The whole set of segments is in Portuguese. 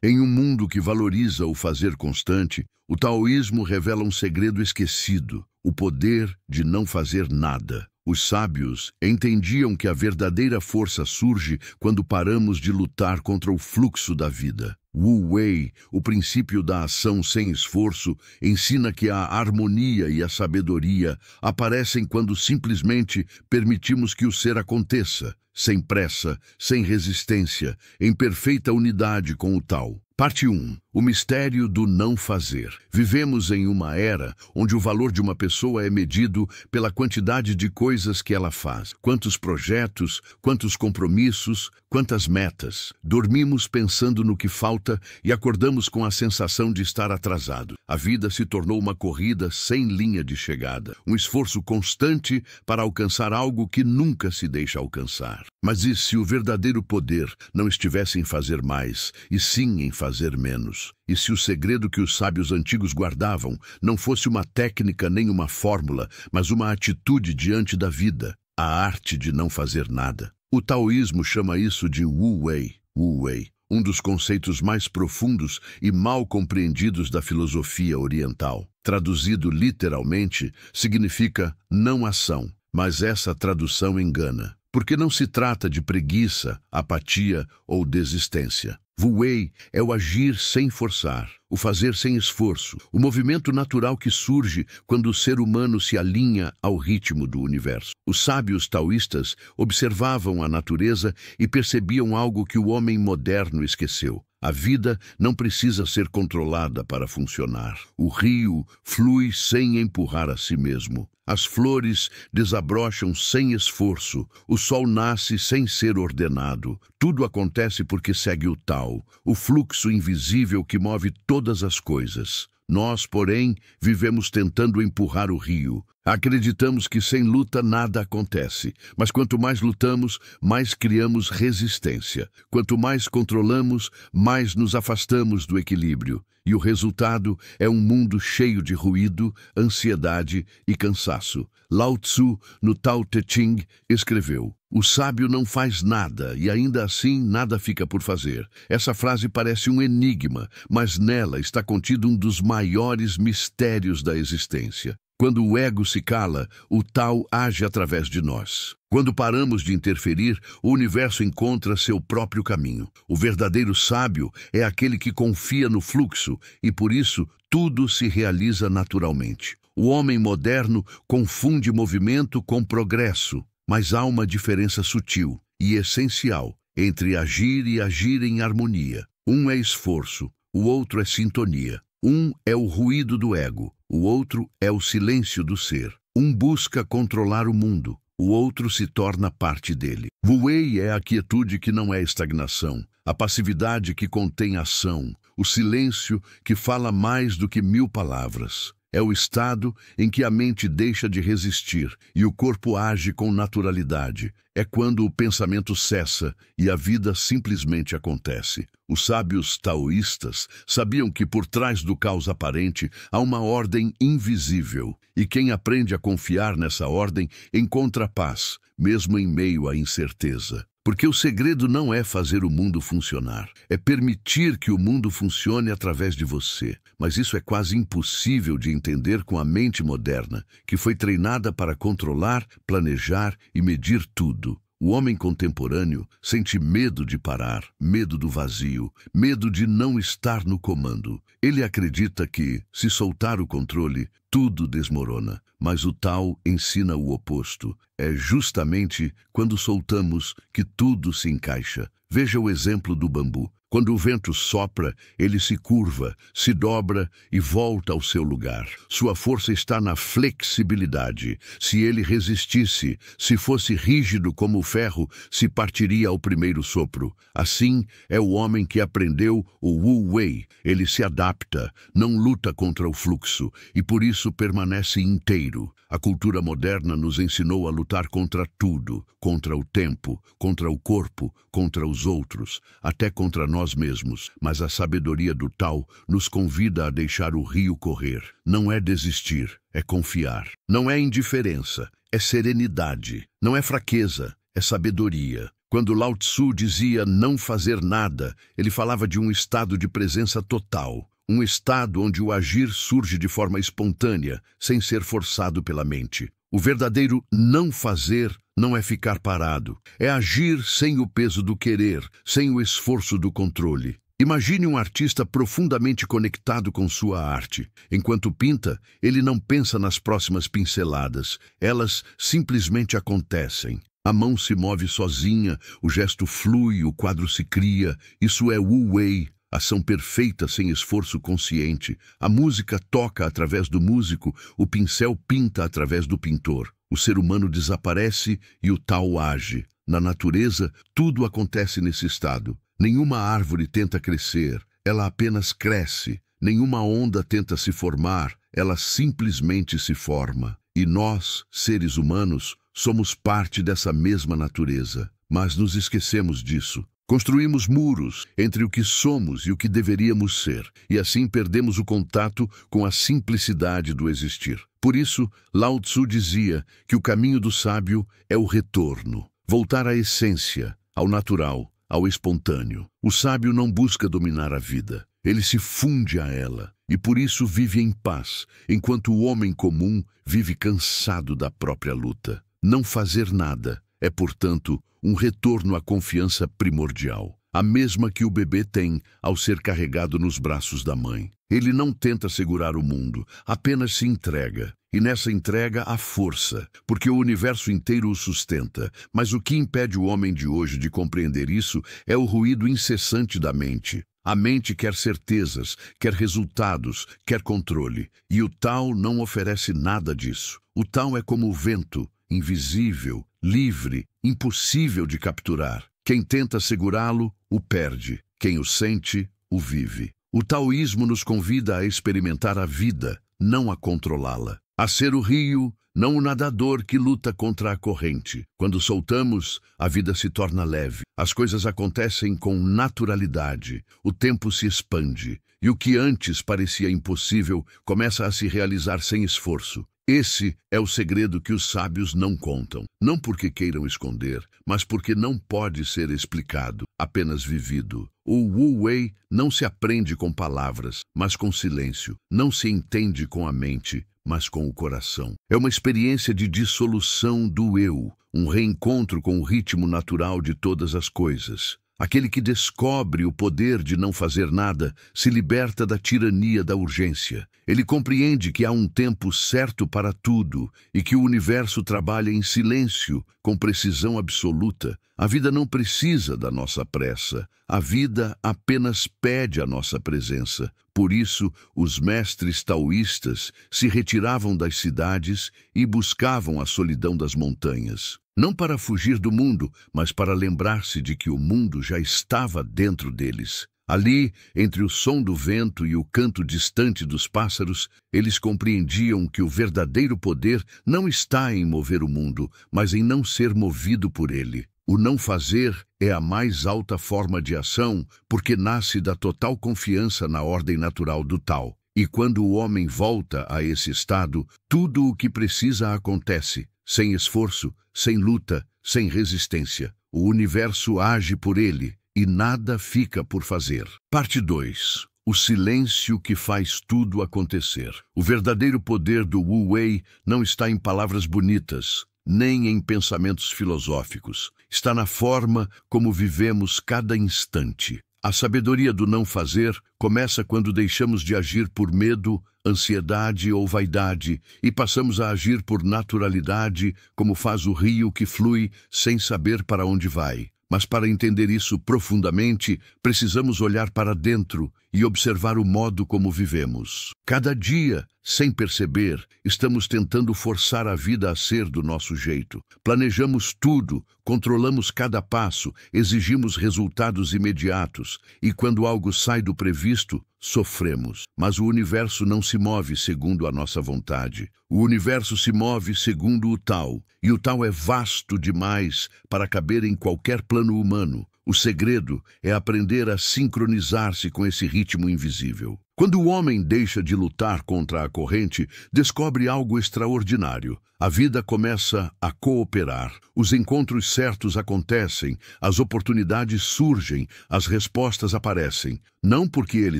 Em um mundo que valoriza o fazer constante, o taoísmo revela um segredo esquecido: o poder de não fazer nada. Os sábios entendiam que a verdadeira força surge quando paramos de lutar contra o fluxo da vida. Wu Wei, o princípio da ação sem esforço, ensina que a harmonia e a sabedoria aparecem quando simplesmente permitimos que o ser aconteça, sem pressa, sem resistência, em perfeita unidade com o Tao. Parte 1. O mistério do não fazer. Vivemos em uma era onde o valor de uma pessoa é medido pela quantidade de coisas que ela faz. Quantos projetos, quantos compromissos, quantas metas. Dormimos pensando no que falta e acordamos com a sensação de estar atrasado. A vida se tornou uma corrida sem linha de chegada, um esforço constante para alcançar algo que nunca se deixa alcançar. Mas e se o verdadeiro poder não estivesse em fazer mais, e sim em fazer menos? E se o segredo que os sábios antigos guardavam não fosse uma técnica nem uma fórmula, mas uma atitude diante da vida, a arte de não fazer nada? O taoísmo chama isso de Wu Wei. Wu Wei, um dos conceitos mais profundos e mal compreendidos da filosofia oriental. Traduzido literalmente, significa não ação, mas essa tradução engana, porque não se trata de preguiça, apatia ou desistência. Wu Wei é o agir sem forçar, o fazer sem esforço, o movimento natural que surge quando o ser humano se alinha ao ritmo do universo. Os sábios taoístas observavam a natureza e percebiam algo que o homem moderno esqueceu. A vida não precisa ser controlada para funcionar. O rio flui sem empurrar a si mesmo. As flores desabrocham sem esforço. O sol nasce sem ser ordenado. Tudo acontece porque segue o Tao, o fluxo invisível que move todas as coisas. Nós, porém, vivemos tentando empurrar o rio. Acreditamos que sem luta nada acontece, mas quanto mais lutamos, mais criamos resistência. Quanto mais controlamos, mais nos afastamos do equilíbrio. E o resultado é um mundo cheio de ruído, ansiedade e cansaço. Lao Tzu, no Tao Te Ching, escreveu: "O sábio não faz nada e ainda assim nada fica por fazer." Essa frase parece um enigma, mas nela está contido um dos maiores mistérios da existência. Quando o ego se cala, o Tao age através de nós. Quando paramos de interferir, o universo encontra seu próprio caminho. O verdadeiro sábio é aquele que confia no fluxo e, por isso, tudo se realiza naturalmente. O homem moderno confunde movimento com progresso, mas há uma diferença sutil e essencial entre agir e agir em harmonia. Um é esforço, o outro é sintonia. Um é o ruído do ego, o outro é o silêncio do ser. Um busca controlar o mundo, o outro se torna parte dele. Wu Wei é a quietude que não é estagnação, a passividade que contém ação, o silêncio que fala mais do que 1000 palavras. É o estado em que a mente deixa de resistir e o corpo age com naturalidade. É quando o pensamento cessa e a vida simplesmente acontece. Os sábios taoístas sabiam que por trás do caos aparente há uma ordem invisível, e quem aprende a confiar nessa ordem encontra paz, mesmo em meio à incerteza. Porque o segredo não é fazer o mundo funcionar, é permitir que o mundo funcione através de você. Mas isso é quase impossível de entender com a mente moderna, que foi treinada para controlar, planejar e medir tudo. O homem contemporâneo sente medo de parar, medo do vazio, medo de não estar no comando. Ele acredita que, se soltar o controle, tudo desmorona. Mas o Tao ensina o oposto. É justamente quando soltamos que tudo se encaixa. Veja o exemplo do bambu. Quando o vento sopra, ele se curva, se dobra e volta ao seu lugar. Sua força está na flexibilidade. Se ele resistisse, se fosse rígido como o ferro, se partiria ao primeiro sopro. Assim é o homem que aprendeu o Wu Wei. Ele se adapta, não luta contra o fluxo e por isso permanece inteiro. A cultura moderna nos ensinou a lutar contra tudo, contra o tempo, contra o corpo, contra os outros, até contra nós mesmos. Mas a sabedoria do Tao nos convida a deixar o rio correr. Não é desistir, é confiar. Não é indiferença, é serenidade. Não é fraqueza, é sabedoria. Quando Lao Tzu dizia não fazer nada, ele falava de um estado de presença total, um estado onde o agir surge de forma espontânea, sem ser forçado pela mente. O verdadeiro não fazer não é ficar parado, é agir sem o peso do querer, sem o esforço do controle. Imagine um artista profundamente conectado com sua arte. Enquanto pinta, ele não pensa nas próximas pinceladas, elas simplesmente acontecem. A mão se move sozinha, o gesto flui, o quadro se cria. Isso é Wu Wei, ação perfeita sem esforço consciente. A música toca através do músico, o pincel pinta através do pintor. O ser humano desaparece e o Tao age. Na natureza, tudo acontece nesse estado. Nenhuma árvore tenta crescer, ela apenas cresce. Nenhuma onda tenta se formar, ela simplesmente se forma. E nós, seres humanos, somos parte dessa mesma natureza, mas nos esquecemos disso. Construímos muros entre o que somos e o que deveríamos ser, e assim perdemos o contato com a simplicidade do existir. Por isso, Lao Tzu dizia que o caminho do sábio é o retorno, voltar à essência, ao natural, ao espontâneo. O sábio não busca dominar a vida, ele se funde a ela, e por isso vive em paz, enquanto o homem comum vive cansado da própria luta. Não fazer nada é, portanto, um retorno à confiança primordial, a mesma que o bebê tem ao ser carregado nos braços da mãe. Ele não tenta segurar o mundo, apenas se entrega. E nessa entrega há força, porque o universo inteiro o sustenta. Mas o que impede o homem de hoje de compreender isso é o ruído incessante da mente. A mente quer certezas, quer resultados, quer controle. E o Tao não oferece nada disso. O Tao é como o vento, invisível, livre, impossível de capturar. Quem tenta segurá-lo, o perde. Quem o sente, o vive. O taoísmo nos convida a experimentar a vida, não a controlá-la. A ser o rio, não o nadador que luta contra a corrente. Quando soltamos, a vida se torna leve. As coisas acontecem com naturalidade. O tempo se expande. E o que antes parecia impossível começa a se realizar sem esforço. Esse é o segredo que os sábios não contam. Não porque queiram esconder, mas porque não pode ser explicado, apenas vivido. O Wu Wei não se aprende com palavras, mas com silêncio. Não se entende com a mente, mas com o coração. É uma experiência de dissolução do eu, um reencontro com o ritmo natural de todas as coisas. Aquele que descobre o poder de não fazer nada se liberta da tirania da urgência. Ele compreende que há um tempo certo para tudo e que o universo trabalha em silêncio, com precisão absoluta. A vida não precisa da nossa pressa. A vida apenas pede a nossa presença. Por isso, os mestres taoístas se retiravam das cidades e buscavam a solidão das montanhas. Não para fugir do mundo, mas para lembrar-se de que o mundo já estava dentro deles. Ali, entre o som do vento e o canto distante dos pássaros, eles compreendiam que o verdadeiro poder não está em mover o mundo, mas em não ser movido por ele. O não fazer é a mais alta forma de ação, porque nasce da total confiança na ordem natural do Tao. E quando o homem volta a esse estado, tudo o que precisa acontece, sem esforço, sem luta, sem resistência. O universo age por ele e nada fica por fazer. Parte 2. O silêncio que faz tudo acontecer. O verdadeiro poder do Wu Wei não está em palavras bonitas, nem em pensamentos filosóficos. Está na forma como vivemos cada instante. A sabedoria do não fazer começa quando deixamos de agir por medo, ansiedade ou vaidade e passamos a agir por naturalidade, como faz o rio que flui sem saber para onde vai. Mas para entender isso profundamente, precisamos olhar para dentro e observar o modo como vivemos. Cada dia, sem perceber, estamos tentando forçar a vida a ser do nosso jeito. Planejamos tudo, controlamos cada passo, exigimos resultados imediatos e quando algo sai do previsto, sofremos. Mas o universo não se move segundo a nossa vontade. O universo se move segundo o Tao, e o Tao é vasto demais para caber em qualquer plano humano. O segredo é aprender a sincronizar-se com esse ritmo invisível. Quando o homem deixa de lutar contra a corrente, descobre algo extraordinário. A vida começa a cooperar. Os encontros certos acontecem, as oportunidades surgem, as respostas aparecem. Não porque ele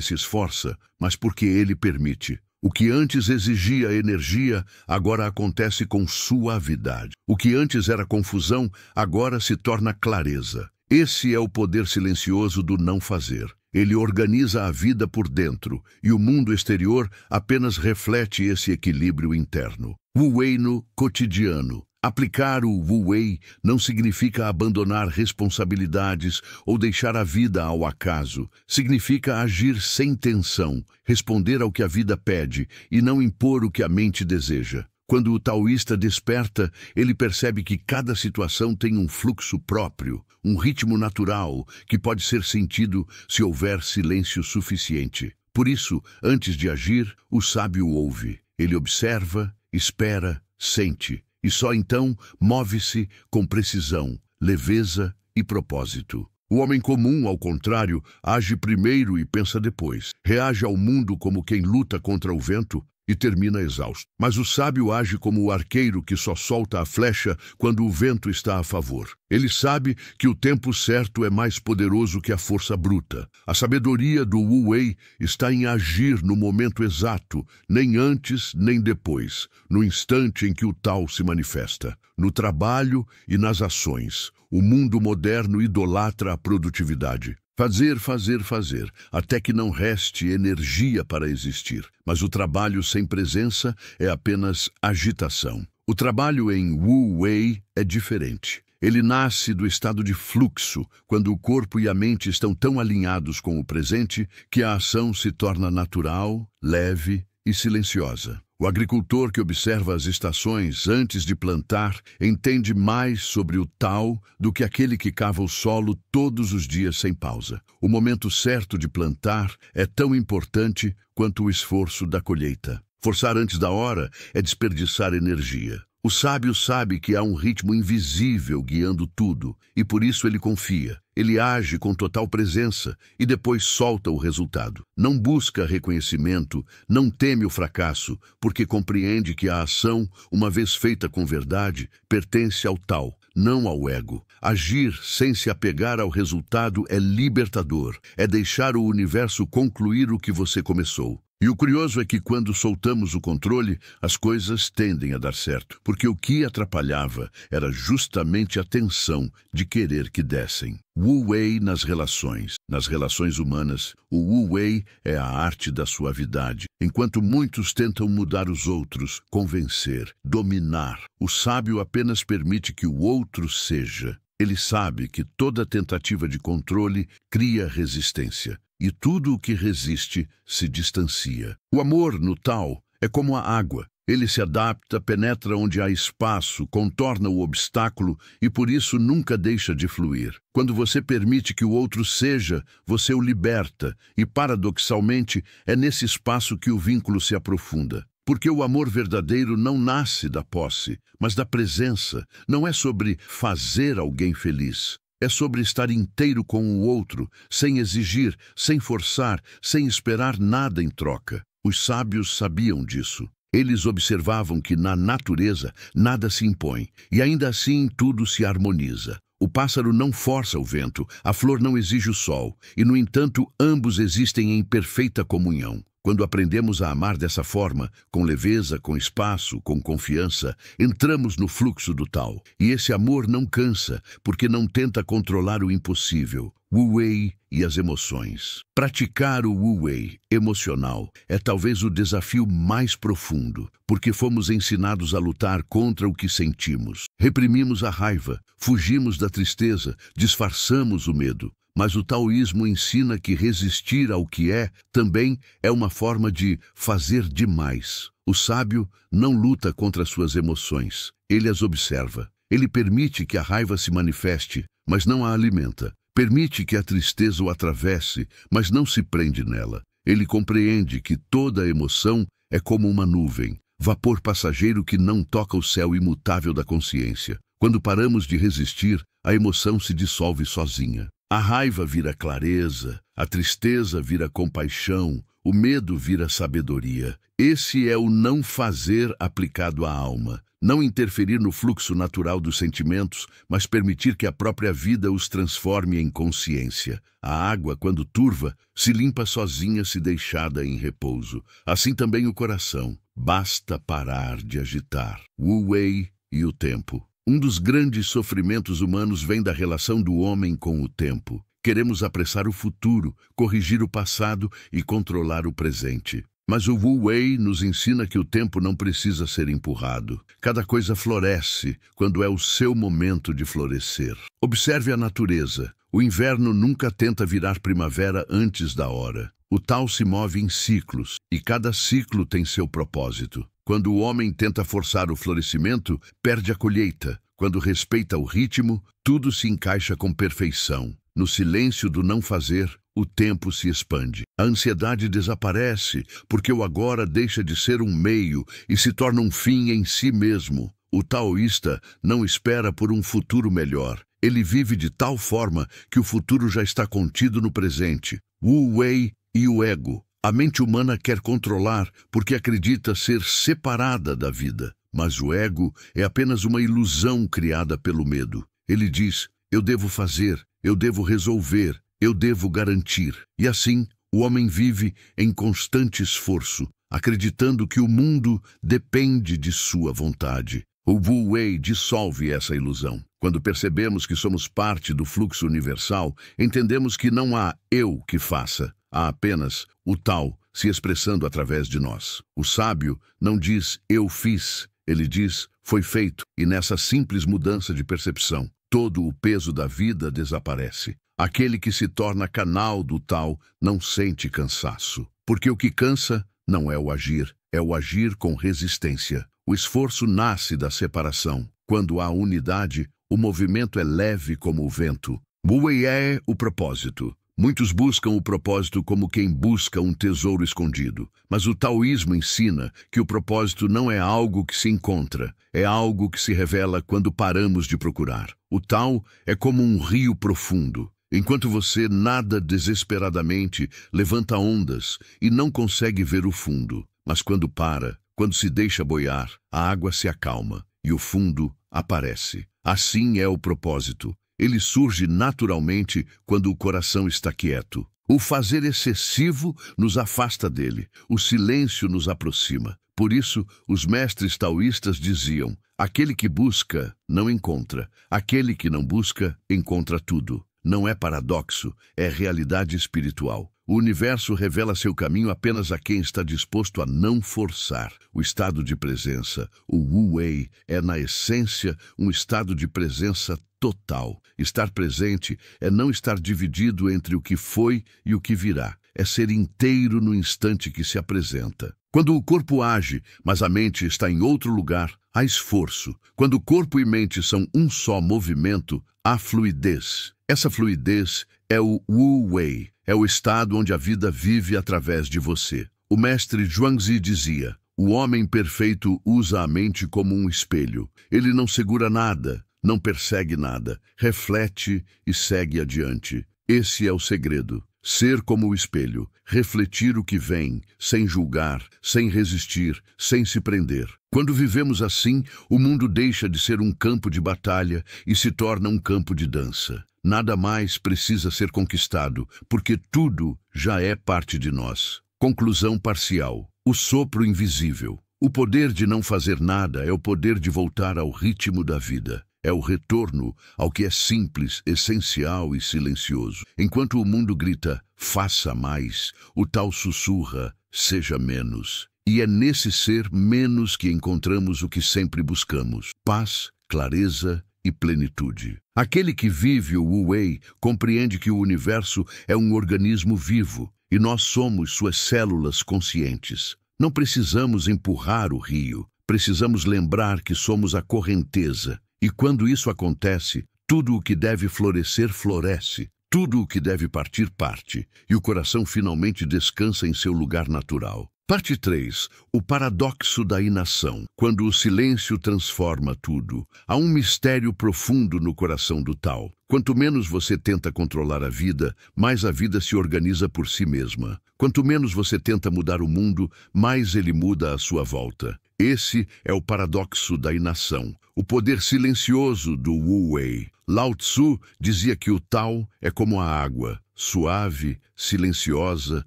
se esforça, mas porque ele permite. O que antes exigia energia, agora acontece com suavidade. O que antes era confusão, agora se torna clareza. Esse é o poder silencioso do não fazer. Ele organiza a vida por dentro, e o mundo exterior apenas reflete esse equilíbrio interno. Wu Wei no cotidiano. Aplicar o Wu Wei não significa abandonar responsabilidades ou deixar a vida ao acaso. Significa agir sem tensão, responder ao que a vida pede e não impor o que a mente deseja. Quando o taoísta desperta, ele percebe que cada situação tem um fluxo próprio, um ritmo natural que pode ser sentido se houver silêncio suficiente. Por isso, antes de agir, o sábio ouve. Ele observa, espera, sente, e só então move-se com precisão, leveza e propósito. O homem comum, ao contrário, age primeiro e pensa depois. Reage ao mundo como quem luta contra o vento e termina exausto. Mas o sábio age como o arqueiro que só solta a flecha quando o vento está a favor. Ele sabe que o tempo certo é mais poderoso que a força bruta. A sabedoria do Wu Wei está em agir no momento exato, nem antes nem depois, no instante em que o Tao se manifesta. No trabalho e nas ações, o mundo moderno idolatra a produtividade. Fazer, fazer, fazer, até que não reste energia para existir. Mas o trabalho sem presença é apenas agitação. O trabalho em Wu Wei é diferente. Ele nasce do estado de fluxo, quando o corpo e a mente estão tão alinhados com o presente que a ação se torna natural, leve e silenciosa. O agricultor que observa as estações antes de plantar entende mais sobre o Tao do que aquele que cava o solo todos os dias sem pausa. O momento certo de plantar é tão importante quanto o esforço da colheita. Forçar antes da hora é desperdiçar energia. O sábio sabe que há um ritmo invisível guiando tudo, e por isso ele confia. Ele age com total presença e depois solta o resultado. Não busca reconhecimento, não teme o fracasso, porque compreende que a ação, uma vez feita com verdade, pertence ao Tao, não ao ego. Agir sem se apegar ao resultado é libertador, é deixar o universo concluir o que você começou. E o curioso é que quando soltamos o controle, as coisas tendem a dar certo, porque o que atrapalhava era justamente a tensão de querer que dessem. Wu Wei nas relações humanas, o Wu Wei é a arte da suavidade. Enquanto muitos tentam mudar os outros, convencer, dominar, o sábio apenas permite que o outro seja. Ele sabe que toda tentativa de controle cria resistência. E tudo o que resiste se distancia. O amor no Tao é como a água. Ele se adapta, penetra onde há espaço, contorna o obstáculo e por isso nunca deixa de fluir. Quando você permite que o outro seja, você o liberta e, paradoxalmente, é nesse espaço que o vínculo se aprofunda. Porque o amor verdadeiro não nasce da posse, mas da presença. Não é sobre fazer alguém feliz. É sobre estar inteiro com o outro, sem exigir, sem forçar, sem esperar nada em troca. Os sábios sabiam disso. Eles observavam que na natureza nada se impõe, e ainda assim tudo se harmoniza. O pássaro não força o vento, a flor não exige o sol, e no entanto ambos existem em perfeita comunhão. Quando aprendemos a amar dessa forma, com leveza, com espaço, com confiança, entramos no fluxo do Tao. E esse amor não cansa, porque não tenta controlar o impossível. Wu Wei e as emoções. Praticar o Wu Wei emocional é talvez o desafio mais profundo, porque fomos ensinados a lutar contra o que sentimos. Reprimimos a raiva, fugimos da tristeza, disfarçamos o medo. Mas o taoísmo ensina que resistir ao que é também é uma forma de fazer demais. O sábio não luta contra suas emoções, ele as observa. Ele permite que a raiva se manifeste, mas não a alimenta. Permite que a tristeza o atravesse, mas não se prende nela. Ele compreende que toda emoção é como uma nuvem, vapor passageiro que não toca o céu imutável da consciência. Quando paramos de resistir, a emoção se dissolve sozinha. A raiva vira clareza, a tristeza vira compaixão, o medo vira sabedoria. Esse é o não fazer aplicado à alma. Não interferir no fluxo natural dos sentimentos, mas permitir que a própria vida os transforme em consciência. A água, quando turva, se limpa sozinha se deixada em repouso. Assim também o coração. Basta parar de agitar. Wu Wei e o tempo. Um dos grandes sofrimentos humanos vem da relação do homem com o tempo. Queremos apressar o futuro, corrigir o passado e controlar o presente. Mas o Wu Wei nos ensina que o tempo não precisa ser empurrado. Cada coisa floresce quando é o seu momento de florescer. Observe a natureza. O inverno nunca tenta virar primavera antes da hora. O Tao se move em ciclos, e cada ciclo tem seu propósito. Quando o homem tenta forçar o florescimento, perde a colheita. Quando respeita o ritmo, tudo se encaixa com perfeição. No silêncio do não fazer, o tempo se expande. A ansiedade desaparece, porque o agora deixa de ser um meio e se torna um fim em si mesmo. O taoísta não espera por um futuro melhor. Ele vive de tal forma que o futuro já está contido no presente. Wu Wei e o ego. A mente humana quer controlar porque acredita ser separada da vida. Mas o ego é apenas uma ilusão criada pelo medo. Ele diz, eu devo fazer, eu devo resolver, eu devo garantir. E assim, o homem vive em constante esforço, acreditando que o mundo depende de sua vontade. O Wu Wei dissolve essa ilusão. Quando percebemos que somos parte do fluxo universal, entendemos que não há eu que faça. Há apenas o Tao se expressando através de nós. O sábio não diz eu fiz, ele diz foi feito. E nessa simples mudança de percepção, todo o peso da vida desaparece. Aquele que se torna canal do Tao não sente cansaço. Porque o que cansa não é o agir com resistência. O esforço nasce da separação. Quando há unidade, o movimento é leve como o vento. Wu Wei é o propósito. Muitos buscam o propósito como quem busca um tesouro escondido. Mas o taoísmo ensina que o propósito não é algo que se encontra, é algo que se revela quando paramos de procurar. O Tao é como um rio profundo. Enquanto você nada desesperadamente, levanta ondas e não consegue ver o fundo. Mas quando para, quando se deixa boiar, a água se acalma e o fundo aparece. Assim é o propósito. Ele surge naturalmente quando o coração está quieto. O fazer excessivo nos afasta dele. O silêncio nos aproxima. Por isso, os mestres taoístas diziam, aquele que busca, não encontra. Aquele que não busca, encontra tudo. Não é paradoxo, é realidade espiritual. O universo revela seu caminho apenas a quem está disposto a não forçar. O estado de presença, o Wu Wei, é na essência um estado de presença total. Estar presente é não estar dividido entre o que foi e o que virá. É ser inteiro no instante que se apresenta. Quando o corpo age, mas a mente está em outro lugar, há esforço. Quando o corpo e mente são um só movimento, há fluidez. Essa fluidez é o Wu Wei. É o estado onde a vida vive através de você. O mestre Zhuangzi dizia, o homem perfeito usa a mente como um espelho. Ele não segura nada, não persegue nada, reflete e segue adiante. Esse é o segredo. Ser como o espelho, refletir o que vem, sem julgar, sem resistir, sem se prender. Quando vivemos assim, o mundo deixa de ser um campo de batalha e se torna um campo de dança. Nada mais precisa ser conquistado, porque tudo já é parte de nós. Conclusão parcial. O sopro invisível. O poder de não fazer nada é o poder de voltar ao ritmo da vida. É o retorno ao que é simples, essencial e silencioso. Enquanto o mundo grita, faça mais, o Tao sussurra, seja menos. E é nesse ser menos que encontramos o que sempre buscamos: paz, clareza e plenitude. Aquele que vive o Wu Wei compreende que o universo é um organismo vivo e nós somos suas células conscientes. Não precisamos empurrar o rio, precisamos lembrar que somos a correnteza. E quando isso acontece, tudo o que deve florescer, floresce. Tudo o que deve partir, parte, e o coração finalmente descansa em seu lugar natural. Parte 3. O paradoxo da inação. Quando o silêncio transforma tudo. Há um mistério profundo no coração do Tao. Quanto menos você tenta controlar a vida, mais a vida se organiza por si mesma. Quanto menos você tenta mudar o mundo, mais ele muda à sua volta. Esse é o paradoxo da inação, o poder silencioso do Wu Wei. Lao Tzu dizia que o Tao é como a água, suave, silenciosa,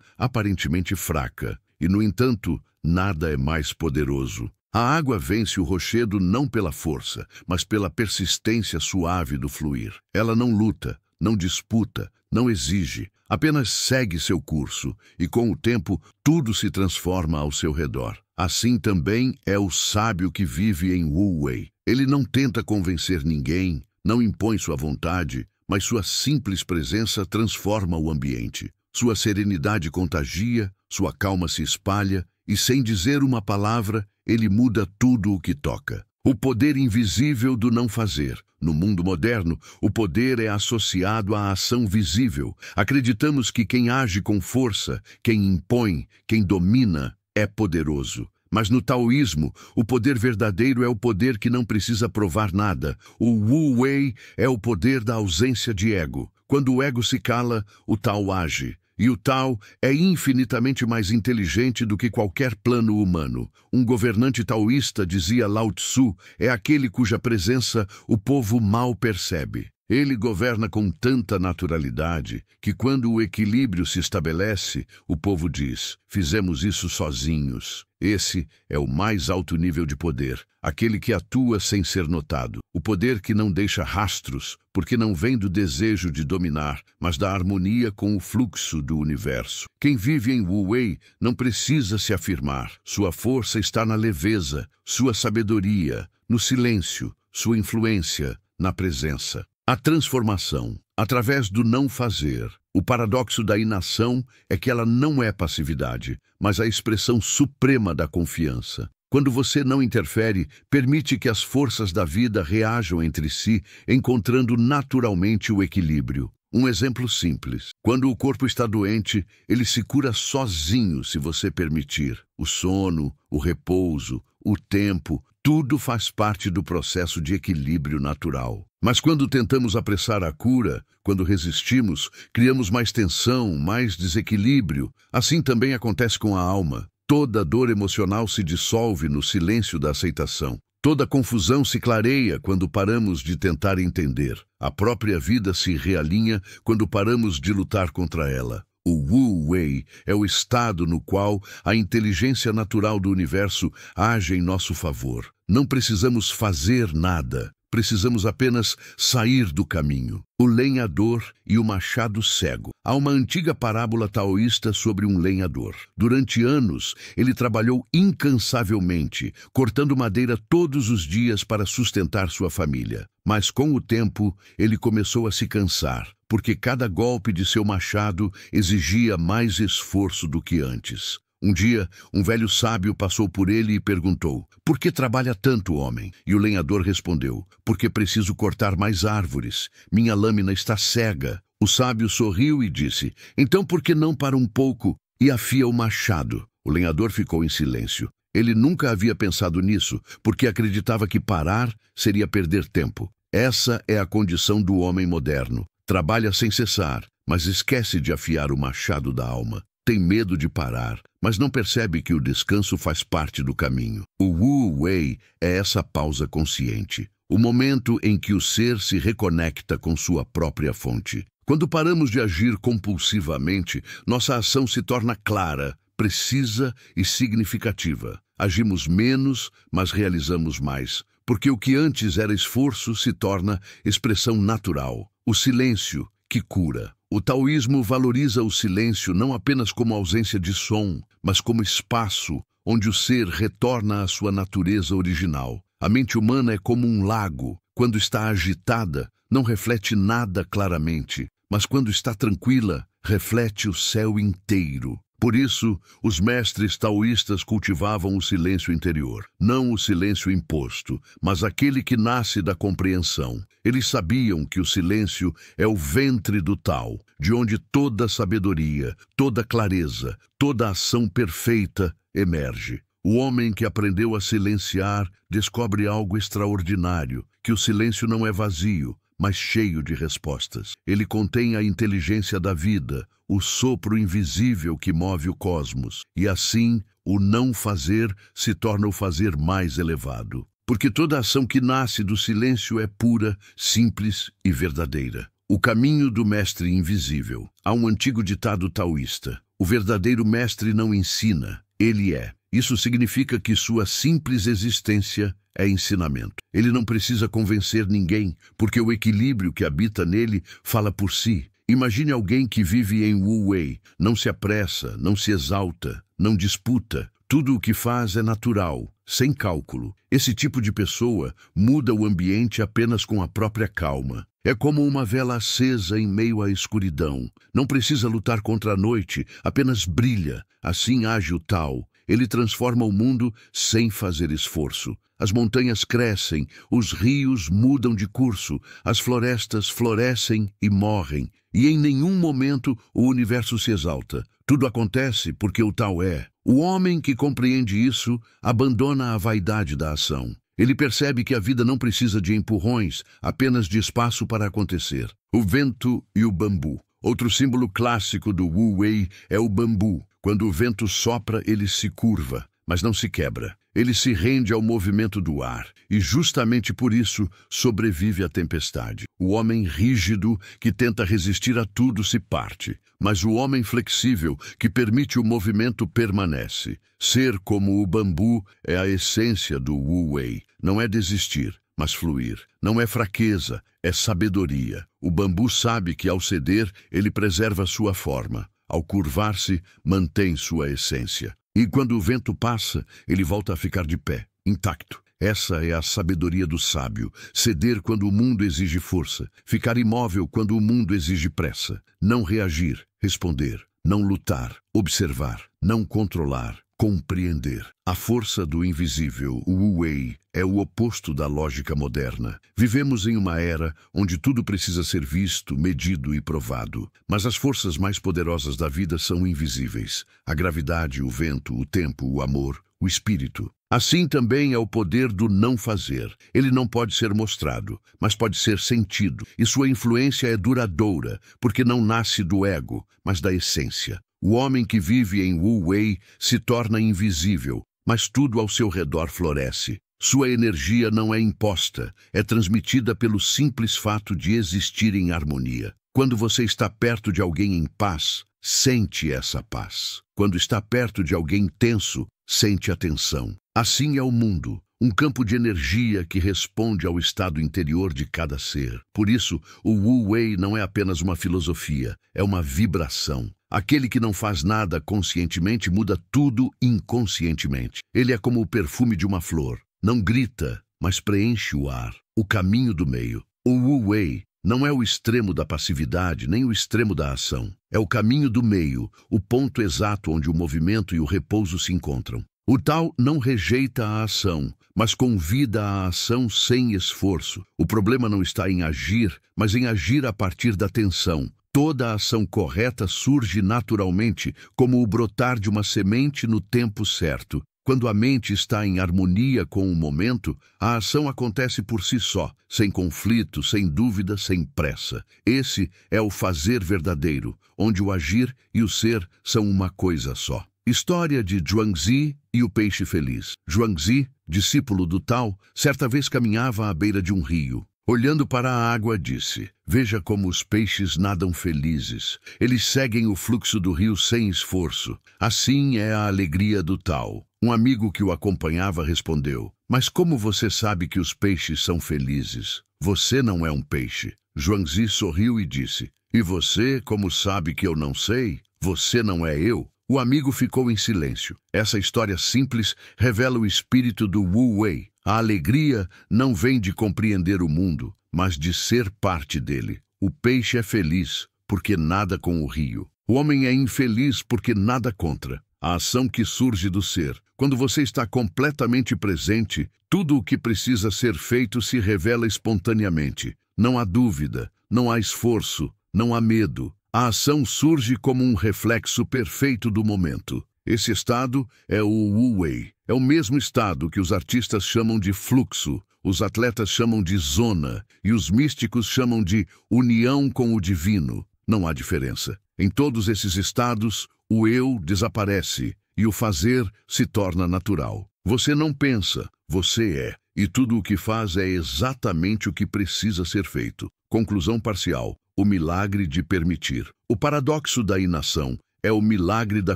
aparentemente fraca. E, no entanto, nada é mais poderoso. A água vence o rochedo não pela força, mas pela persistência suave do fluir. Ela não luta, não disputa, não exige, apenas segue seu curso, e com o tempo tudo se transforma ao seu redor. Assim também é o sábio que vive em Wu Wei. Ele não tenta convencer ninguém, não impõe sua vontade, mas sua simples presença transforma o ambiente. Sua serenidade contagia, sua calma se espalha, e sem dizer uma palavra, ele muda tudo o que toca. O poder invisível do não fazer. No mundo moderno, o poder é associado à ação visível. Acreditamos que quem age com força, quem impõe, quem domina, é poderoso. Mas no taoísmo, o poder verdadeiro é o poder que não precisa provar nada. O Wu Wei é o poder da ausência de ego. Quando o ego se cala, o Tao age. E o Tao é infinitamente mais inteligente do que qualquer plano humano. Um governante taoísta, dizia Lao Tzu, é aquele cuja presença o povo mal percebe. Ele governa com tanta naturalidade que, quando o equilíbrio se estabelece, o povo diz: fizemos isso sozinhos. Esse é o mais alto nível de poder, aquele que atua sem ser notado. O poder que não deixa rastros, porque não vem do desejo de dominar, mas da harmonia com o fluxo do universo. Quem vive em Wu Wei não precisa se afirmar. Sua força está na leveza, sua sabedoria, no silêncio, sua influência, na presença. A transformação, através do não fazer. O paradoxo da inação é que ela não é passividade, mas a expressão suprema da confiança. Quando você não interfere, permite que as forças da vida reajam entre si, encontrando naturalmente o equilíbrio. Um exemplo simples. Quando o corpo está doente, ele se cura sozinho se você permitir. O sono, o repouso, o tempo, tudo faz parte do processo de equilíbrio natural. Mas quando tentamos apressar a cura, quando resistimos, criamos mais tensão, mais desequilíbrio. Assim também acontece com a alma. Toda dor emocional se dissolve no silêncio da aceitação. Toda confusão se clareia quando paramos de tentar entender. A própria vida se realinha quando paramos de lutar contra ela. O Wu Wei é o estado no qual a inteligência natural do universo age em nosso favor. Não precisamos fazer nada. Precisamos apenas sair do caminho. O lenhador e o machado cego. Há uma antiga parábola taoísta sobre um lenhador. Durante anos, ele trabalhou incansavelmente, cortando madeira todos os dias para sustentar sua família. Mas com o tempo, ele começou a se cansar, porque cada golpe de seu machado exigia mais esforço do que antes. Um dia, um velho sábio passou por ele e perguntou: "Por que trabalha tanto, homem?" E o lenhador respondeu: "Porque preciso cortar mais árvores. Minha lâmina está cega." O sábio sorriu e disse: "Então por que não para um pouco e afia o machado?" O lenhador ficou em silêncio. Ele nunca havia pensado nisso, porque acreditava que parar seria perder tempo. Essa é a condição do homem moderno. Trabalha sem cessar, mas esquece de afiar o machado da alma. Tem medo de parar, mas não percebe que o descanso faz parte do caminho. O Wu Wei é essa pausa consciente, o momento em que o ser se reconecta com sua própria fonte. Quando paramos de agir compulsivamente, nossa ação se torna clara, precisa e significativa. Agimos menos, mas realizamos mais, porque o que antes era esforço se torna expressão natural. O silêncio que cura. O taoísmo valoriza o silêncio não apenas como ausência de som, mas como espaço onde o ser retorna à sua natureza original. A mente humana é como um lago. Quando está agitada, não reflete nada claramente, mas quando está tranquila, reflete o céu inteiro. Por isso, os mestres taoístas cultivavam o silêncio interior, não o silêncio imposto, mas aquele que nasce da compreensão. Eles sabiam que o silêncio é o ventre do Tao, de onde toda sabedoria, toda clareza, toda ação perfeita emerge. O homem que aprendeu a silenciar descobre algo extraordinário, que o silêncio não é vazio, mas cheio de respostas. Ele contém a inteligência da vida, o sopro invisível que move o cosmos, e assim o não fazer se torna o fazer mais elevado. Porque toda ação que nasce do silêncio é pura, simples e verdadeira. O caminho do mestre invisível. Há um antigo ditado taoísta: o verdadeiro mestre não ensina, ele é. Isso significa que sua simples existência é ensinamento. Ele não precisa convencer ninguém, porque o equilíbrio que habita nele fala por si. Imagine alguém que vive em Wu Wei, não se apressa, não se exalta, não disputa. Tudo o que faz é natural, sem cálculo. Esse tipo de pessoa muda o ambiente apenas com a própria calma. É como uma vela acesa em meio à escuridão. Não precisa lutar contra a noite, apenas brilha. Assim age o Tao. Ele transforma o mundo sem fazer esforço. As montanhas crescem, os rios mudam de curso, as florestas florescem e morrem, e em nenhum momento o universo se exalta. Tudo acontece porque o Tao é. O homem que compreende isso abandona a vaidade da ação. Ele percebe que a vida não precisa de empurrões, apenas de espaço para acontecer. O vento e o bambu. Outro símbolo clássico do Wu Wei é o bambu. Quando o vento sopra, ele se curva, mas não se quebra. Ele se rende ao movimento do ar, e justamente por isso sobrevive à tempestade. O homem rígido, que tenta resistir a tudo, se parte, mas o homem flexível, que permite o movimento, permanece. Ser como o bambu é a essência do Wu Wei. Não é desistir, mas fluir. Não é fraqueza, é sabedoria. O bambu sabe que ao ceder, ele preserva sua forma. Ao curvar-se, mantém sua essência. E quando o vento passa, ele volta a ficar de pé, intacto. Essa é a sabedoria do sábio. Ceder quando o mundo exige força. Ficar imóvel quando o mundo exige pressa. Não reagir, responder. Não lutar, observar. Não controlar, compreender. A força do invisível, o Wu Wei, é o oposto da lógica moderna. Vivemos em uma era onde tudo precisa ser visto, medido e provado. Mas as forças mais poderosas da vida são invisíveis. A gravidade, o vento, o tempo, o amor, o espírito. Assim também é o poder do não fazer. Ele não pode ser mostrado, mas pode ser sentido. E sua influência é duradoura, porque não nasce do ego, mas da essência. O homem que vive em Wu Wei se torna invisível, mas tudo ao seu redor floresce. Sua energia não é imposta, é transmitida pelo simples fato de existir em harmonia. Quando você está perto de alguém em paz, sente essa paz. Quando está perto de alguém tenso, sente a tensão. Assim é o mundo, um campo de energia que responde ao estado interior de cada ser. Por isso, o Wu Wei não é apenas uma filosofia, é uma vibração. Aquele que não faz nada conscientemente muda tudo inconscientemente. Ele é como o perfume de uma flor. Não grita, mas preenche o ar. O caminho do meio. O Wu Wei não é o extremo da passividade, nem o extremo da ação. É o caminho do meio, o ponto exato onde o movimento e o repouso se encontram. O Tao não rejeita a ação, mas convida a ação sem esforço. O problema não está em agir, mas em agir a partir da atenção. Toda ação correta surge naturalmente, como o brotar de uma semente no tempo certo. Quando a mente está em harmonia com o momento, a ação acontece por si só, sem conflito, sem dúvida, sem pressa. Esse é o fazer verdadeiro, onde o agir e o ser são uma coisa só. História de Zhuangzi e o peixe feliz. Zhuangzi, discípulo do Tao, certa vez caminhava à beira de um rio. Olhando para a água, disse: "Veja como os peixes nadam felizes. Eles seguem o fluxo do rio sem esforço. Assim é a alegria do Tao." Um amigo que o acompanhava respondeu: "Mas como você sabe que os peixes são felizes? Você não é um peixe." Zhuangzi sorriu e disse: "E você, como sabe que eu não sei? Você não é eu." O amigo ficou em silêncio. Essa história simples revela o espírito do Wu Wei. A alegria não vem de compreender o mundo, mas de ser parte dele. O peixe é feliz porque nada com o rio. O homem é infeliz porque nada contra. A ação que surge do ser. Quando você está completamente presente, tudo o que precisa ser feito se revela espontaneamente. Não há dúvida, não há esforço, não há medo. A ação surge como um reflexo perfeito do momento. Esse estado é o Wu Wei. É o mesmo estado que os artistas chamam de fluxo, os atletas chamam de zona e os místicos chamam de união com o divino. Não há diferença. Em todos esses estados, o eu desaparece e o fazer se torna natural. Você não pensa, você é. E tudo o que faz é exatamente o que precisa ser feito. Conclusão parcial. O milagre de permitir. O paradoxo da inação é o milagre da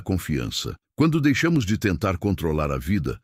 confiança. Quando deixamos de tentar controlar a vida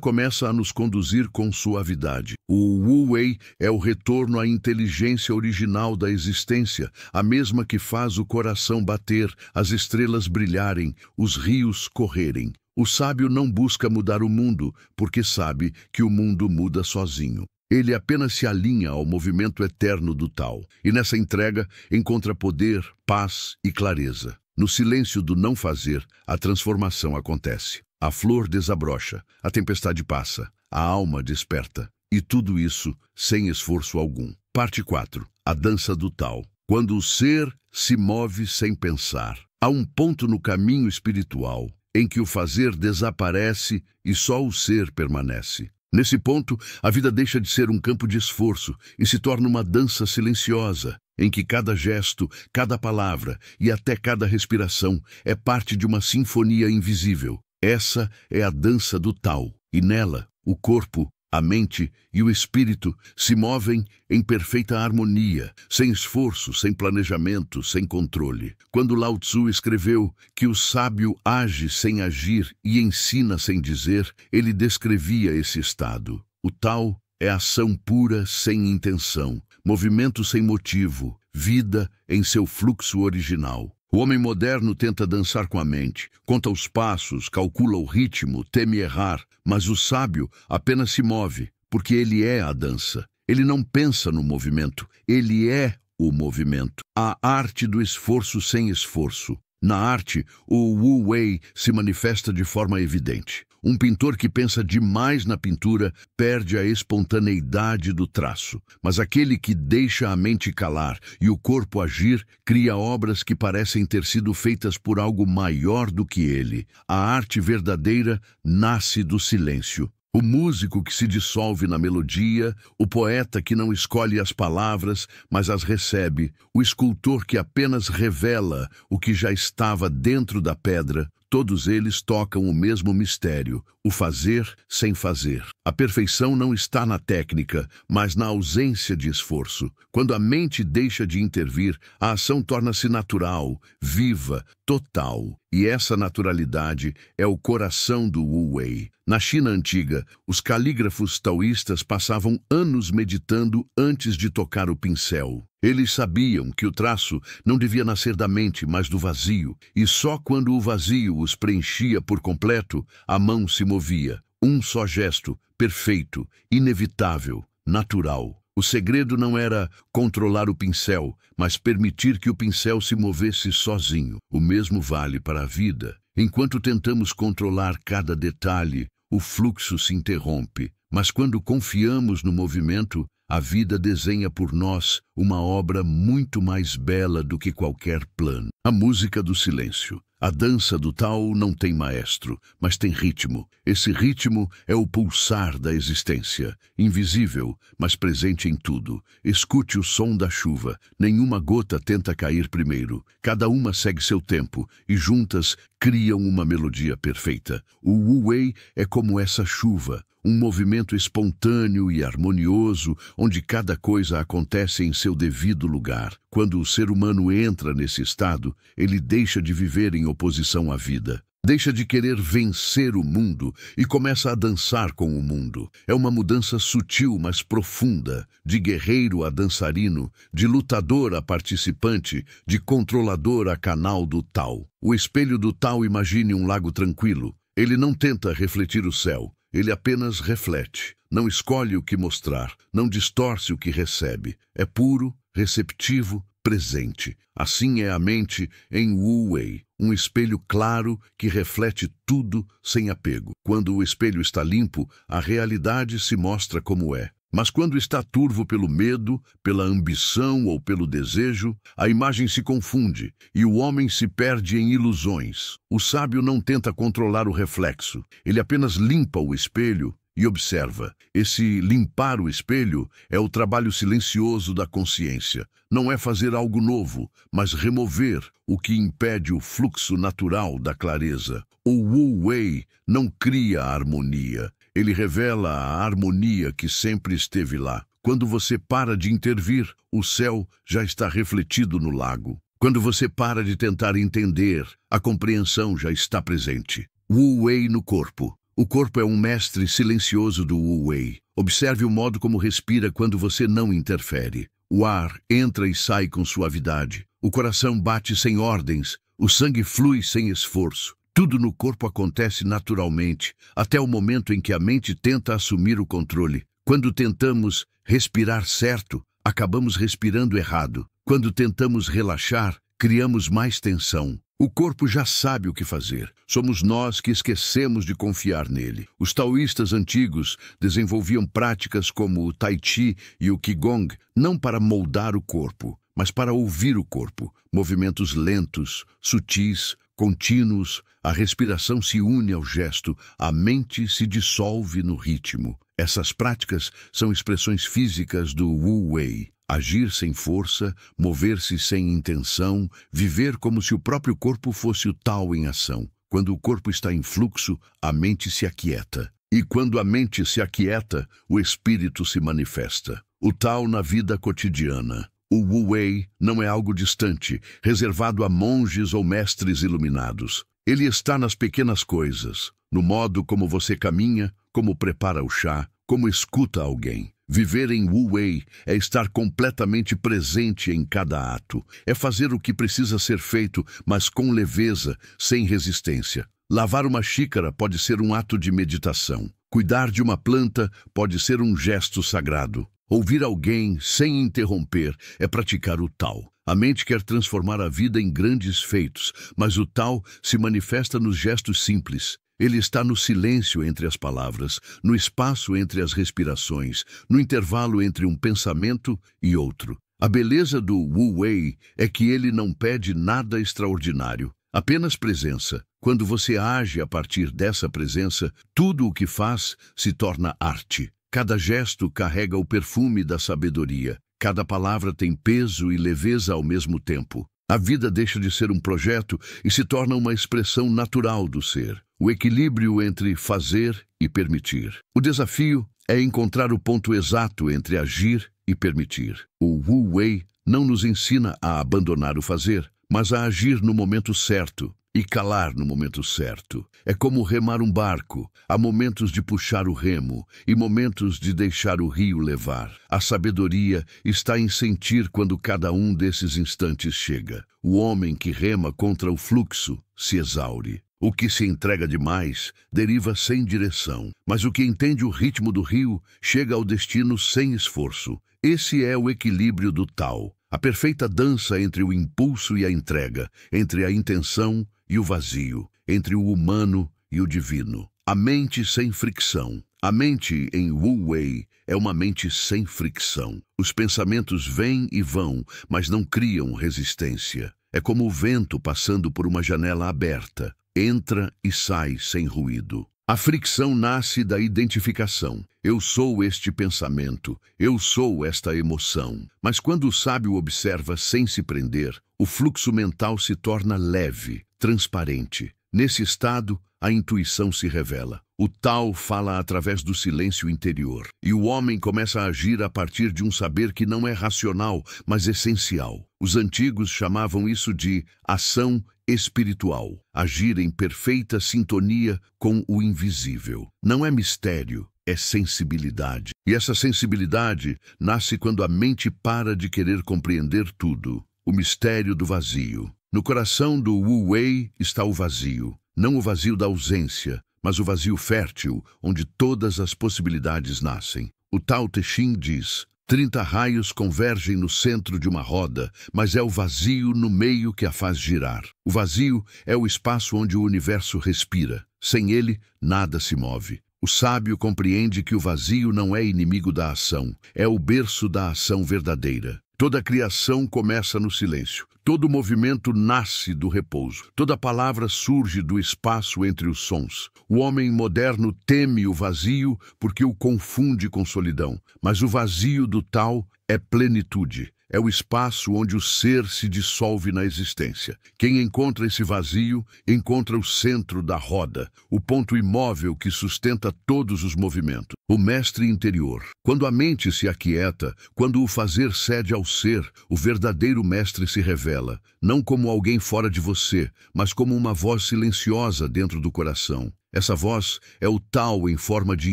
começa a nos conduzir com suavidade. O Wu Wei é o retorno à inteligência original da existência, a mesma que faz o coração bater, as estrelas brilharem, os rios correrem. O sábio não busca mudar o mundo, porque sabe que o mundo muda sozinho. Ele apenas se alinha ao movimento eterno do Tao, e nessa entrega encontra poder, paz e clareza. No silêncio do não fazer, a transformação acontece. A flor desabrocha, a tempestade passa, a alma desperta. E tudo isso sem esforço algum. Parte 4. A dança do Tao. Quando o ser se move sem pensar. Há um ponto no caminho espiritual em que o fazer desaparece e só o ser permanece. Nesse ponto, a vida deixa de ser um campo de esforço e se torna uma dança silenciosa, em que cada gesto, cada palavra e até cada respiração é parte de uma sinfonia invisível. Essa é a dança do Tao, e nela, o corpo, a mente e o espírito se movem em perfeita harmonia, sem esforço, sem planejamento, sem controle. Quando Lao Tzu escreveu que o sábio age sem agir e ensina sem dizer, ele descrevia esse estado. O Tao é ação pura sem intenção, movimento sem motivo, vida em seu fluxo original. O homem moderno tenta dançar com a mente, conta os passos, calcula o ritmo, teme errar, mas o sábio apenas se move, porque ele é a dança. Ele não pensa no movimento, ele é o movimento. A arte do esforço sem esforço. Na arte, o Wu Wei se manifesta de forma evidente. Um pintor que pensa demais na pintura perde a espontaneidade do traço, mas aquele que deixa a mente calar e o corpo agir cria obras que parecem ter sido feitas por algo maior do que ele. A arte verdadeira nasce do silêncio. O músico que se dissolve na melodia, o poeta que não escolhe as palavras, mas as recebe, o escultor que apenas revela o que já estava dentro da pedra, todos eles tocam o mesmo mistério, o fazer sem fazer. A perfeição não está na técnica, mas na ausência de esforço. Quando a mente deixa de intervir, a ação torna-se natural, viva, total. E essa naturalidade é o coração do Wu Wei. Na China antiga, os calígrafos taoístas passavam anos meditando antes de tocar o pincel. Eles sabiam que o traço não devia nascer da mente, mas do vazio, e só quando o vazio os preenchia por completo, a mão se movia. Um só gesto, perfeito, inevitável, natural. O segredo não era controlar o pincel, mas permitir que o pincel se movesse sozinho. O mesmo vale para a vida. Enquanto tentamos controlar cada detalhe, o fluxo se interrompe. Mas quando confiamos no movimento, a vida desenha por nós uma obra muito mais bela do que qualquer plano. A música do silêncio. A dança do Tao não tem maestro, mas tem ritmo. Esse ritmo é o pulsar da existência, invisível, mas presente em tudo. Escute o som da chuva. Nenhuma gota tenta cair primeiro. Cada uma segue seu tempo e juntas criam uma melodia perfeita. O Wu Wei é como essa chuva, um movimento espontâneo e harmonioso, onde cada coisa acontece em seu devido lugar. Quando o ser humano entra nesse estado, ele deixa de viver em oposição à vida. Deixa de querer vencer o mundo e começa a dançar com o mundo. É uma mudança sutil, mas profunda, de guerreiro a dançarino, de lutador a participante, de controlador a canal do Tao. O espelho do Tao imagine um lago tranquilo. Ele não tenta refletir o céu. Ele apenas reflete, não escolhe o que mostrar, não distorce o que recebe. É puro, receptivo, presente. Assim é a mente em Wu Wei, um espelho claro que reflete tudo sem apego. Quando o espelho está limpo, a realidade se mostra como é. Mas quando está turvo pelo medo, pela ambição ou pelo desejo, a imagem se confunde e o homem se perde em ilusões. O sábio não tenta controlar o reflexo, ele apenas limpa o espelho e observa. Esse limpar o espelho é o trabalho silencioso da consciência. Não é fazer algo novo, mas remover o que impede o fluxo natural da clareza. O Wu Wei não cria a harmonia. Ele revela a harmonia que sempre esteve lá. Quando você para de intervir, o céu já está refletido no lago. Quando você para de tentar entender, a compreensão já está presente. Wu Wei no corpo. O corpo é um mestre silencioso do Wu Wei. Observe o modo como respira quando você não interfere. O ar entra e sai com suavidade. O coração bate sem ordens. O sangue flui sem esforço. Tudo no corpo acontece naturalmente, até o momento em que a mente tenta assumir o controle. Quando tentamos respirar certo, acabamos respirando errado. Quando tentamos relaxar, criamos mais tensão. O corpo já sabe o que fazer. Somos nós que esquecemos de confiar nele. Os taoístas antigos desenvolviam práticas como o Tai Chi e o Qigong, não para moldar o corpo, mas para ouvir o corpo. Movimentos lentos, sutis, contínuos, a respiração se une ao gesto, a mente se dissolve no ritmo. Essas práticas são expressões físicas do Wu Wei. Agir sem força, mover-se sem intenção, viver como se o próprio corpo fosse o Tao em ação. Quando o corpo está em fluxo, a mente se aquieta. E quando a mente se aquieta, o espírito se manifesta. O Tao na vida cotidiana. O Wu Wei não é algo distante, reservado a monges ou mestres iluminados. Ele está nas pequenas coisas, no modo como você caminha, como prepara o chá, como escuta alguém. Viver em Wu Wei é estar completamente presente em cada ato. É fazer o que precisa ser feito, mas com leveza, sem resistência. Lavar uma xícara pode ser um ato de meditação. Cuidar de uma planta pode ser um gesto sagrado. Ouvir alguém sem interromper é praticar o Tao. A mente quer transformar a vida em grandes feitos, mas o Tao se manifesta nos gestos simples. Ele está no silêncio entre as palavras, no espaço entre as respirações, no intervalo entre um pensamento e outro. A beleza do Wu Wei é que ele não pede nada extraordinário, apenas presença. Quando você age a partir dessa presença, tudo o que faz se torna arte. Cada gesto carrega o perfume da sabedoria. Cada palavra tem peso e leveza ao mesmo tempo. A vida deixa de ser um projeto e se torna uma expressão natural do ser. O equilíbrio entre fazer e permitir. O desafio é encontrar o ponto exato entre agir e permitir. O Wu Wei não nos ensina a abandonar o fazer, mas a agir no momento certo e calar no momento certo. É como remar um barco. Há momentos de puxar o remo e momentos de deixar o rio levar. A sabedoria está em sentir quando cada um desses instantes chega. O homem que rema contra o fluxo se exaure. O que se entrega demais deriva sem direção, mas o que entende o ritmo do rio chega ao destino sem esforço. Esse é o equilíbrio do Tao. A perfeita dança entre o impulso e a entrega, entre a intenção e o vazio, entre o humano e o divino. A mente sem fricção. A mente em Wu Wei é uma mente sem fricção. Os pensamentos vêm e vão, mas não criam resistência. É como o vento passando por uma janela aberta. Entra e sai sem ruído. A fricção nasce da identificação. Eu sou este pensamento, eu sou esta emoção. Mas quando o sábio observa sem se prender, o fluxo mental se torna leve, transparente. Nesse estado, a intuição se revela. O Tao fala através do silêncio interior. E o homem começa a agir a partir de um saber que não é racional, mas essencial. Os antigos chamavam isso de ação espiritual. Agir em perfeita sintonia com o invisível. Não é mistério, é sensibilidade. E essa sensibilidade nasce quando a mente para de querer compreender tudo. O mistério do vazio. No coração do Wu Wei está o vazio. Não o vazio da ausência, mas o vazio fértil, onde todas as possibilidades nascem. O Tao Te Ching diz: 30 raios convergem no centro de uma roda, mas é o vazio no meio que a faz girar. O vazio é o espaço onde o universo respira. Sem ele, nada se move. O sábio compreende que o vazio não é inimigo da ação, é o berço da ação verdadeira. Toda a criação começa no silêncio. Todo movimento nasce do repouso. Toda palavra surge do espaço entre os sons. O homem moderno teme o vazio porque o confunde com solidão. Mas o vazio do Tao é plenitude. É o espaço onde o ser se dissolve na existência. Quem encontra esse vazio, encontra o centro da roda, o ponto imóvel que sustenta todos os movimentos. O mestre interior. Quando a mente se aquieta, quando o fazer cede ao ser, o verdadeiro mestre se revela, não como alguém fora de você, mas como uma voz silenciosa dentro do coração. Essa voz é o Tao em forma de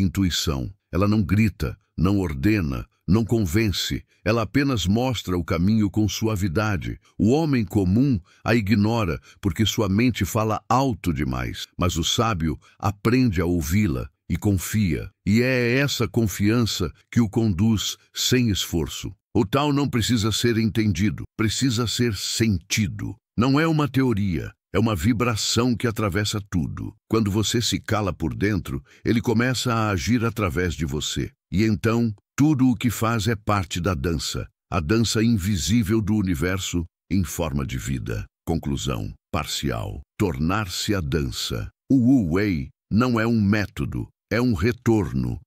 intuição. Ela não grita, não ordena, não convence, ela apenas mostra o caminho com suavidade. O homem comum a ignora porque sua mente fala alto demais, mas o sábio aprende a ouvi-la e confia. E é essa confiança que o conduz sem esforço. O Tao não precisa ser entendido, precisa ser sentido. Não é uma teoria, é uma vibração que atravessa tudo. Quando você se cala por dentro, ele começa a agir através de você. E então, tudo o que faz é parte da dança, a dança invisível do universo em forma de vida. Conclusão parcial. Tornar-se a dança. O Wu Wei não é um método, é um retorno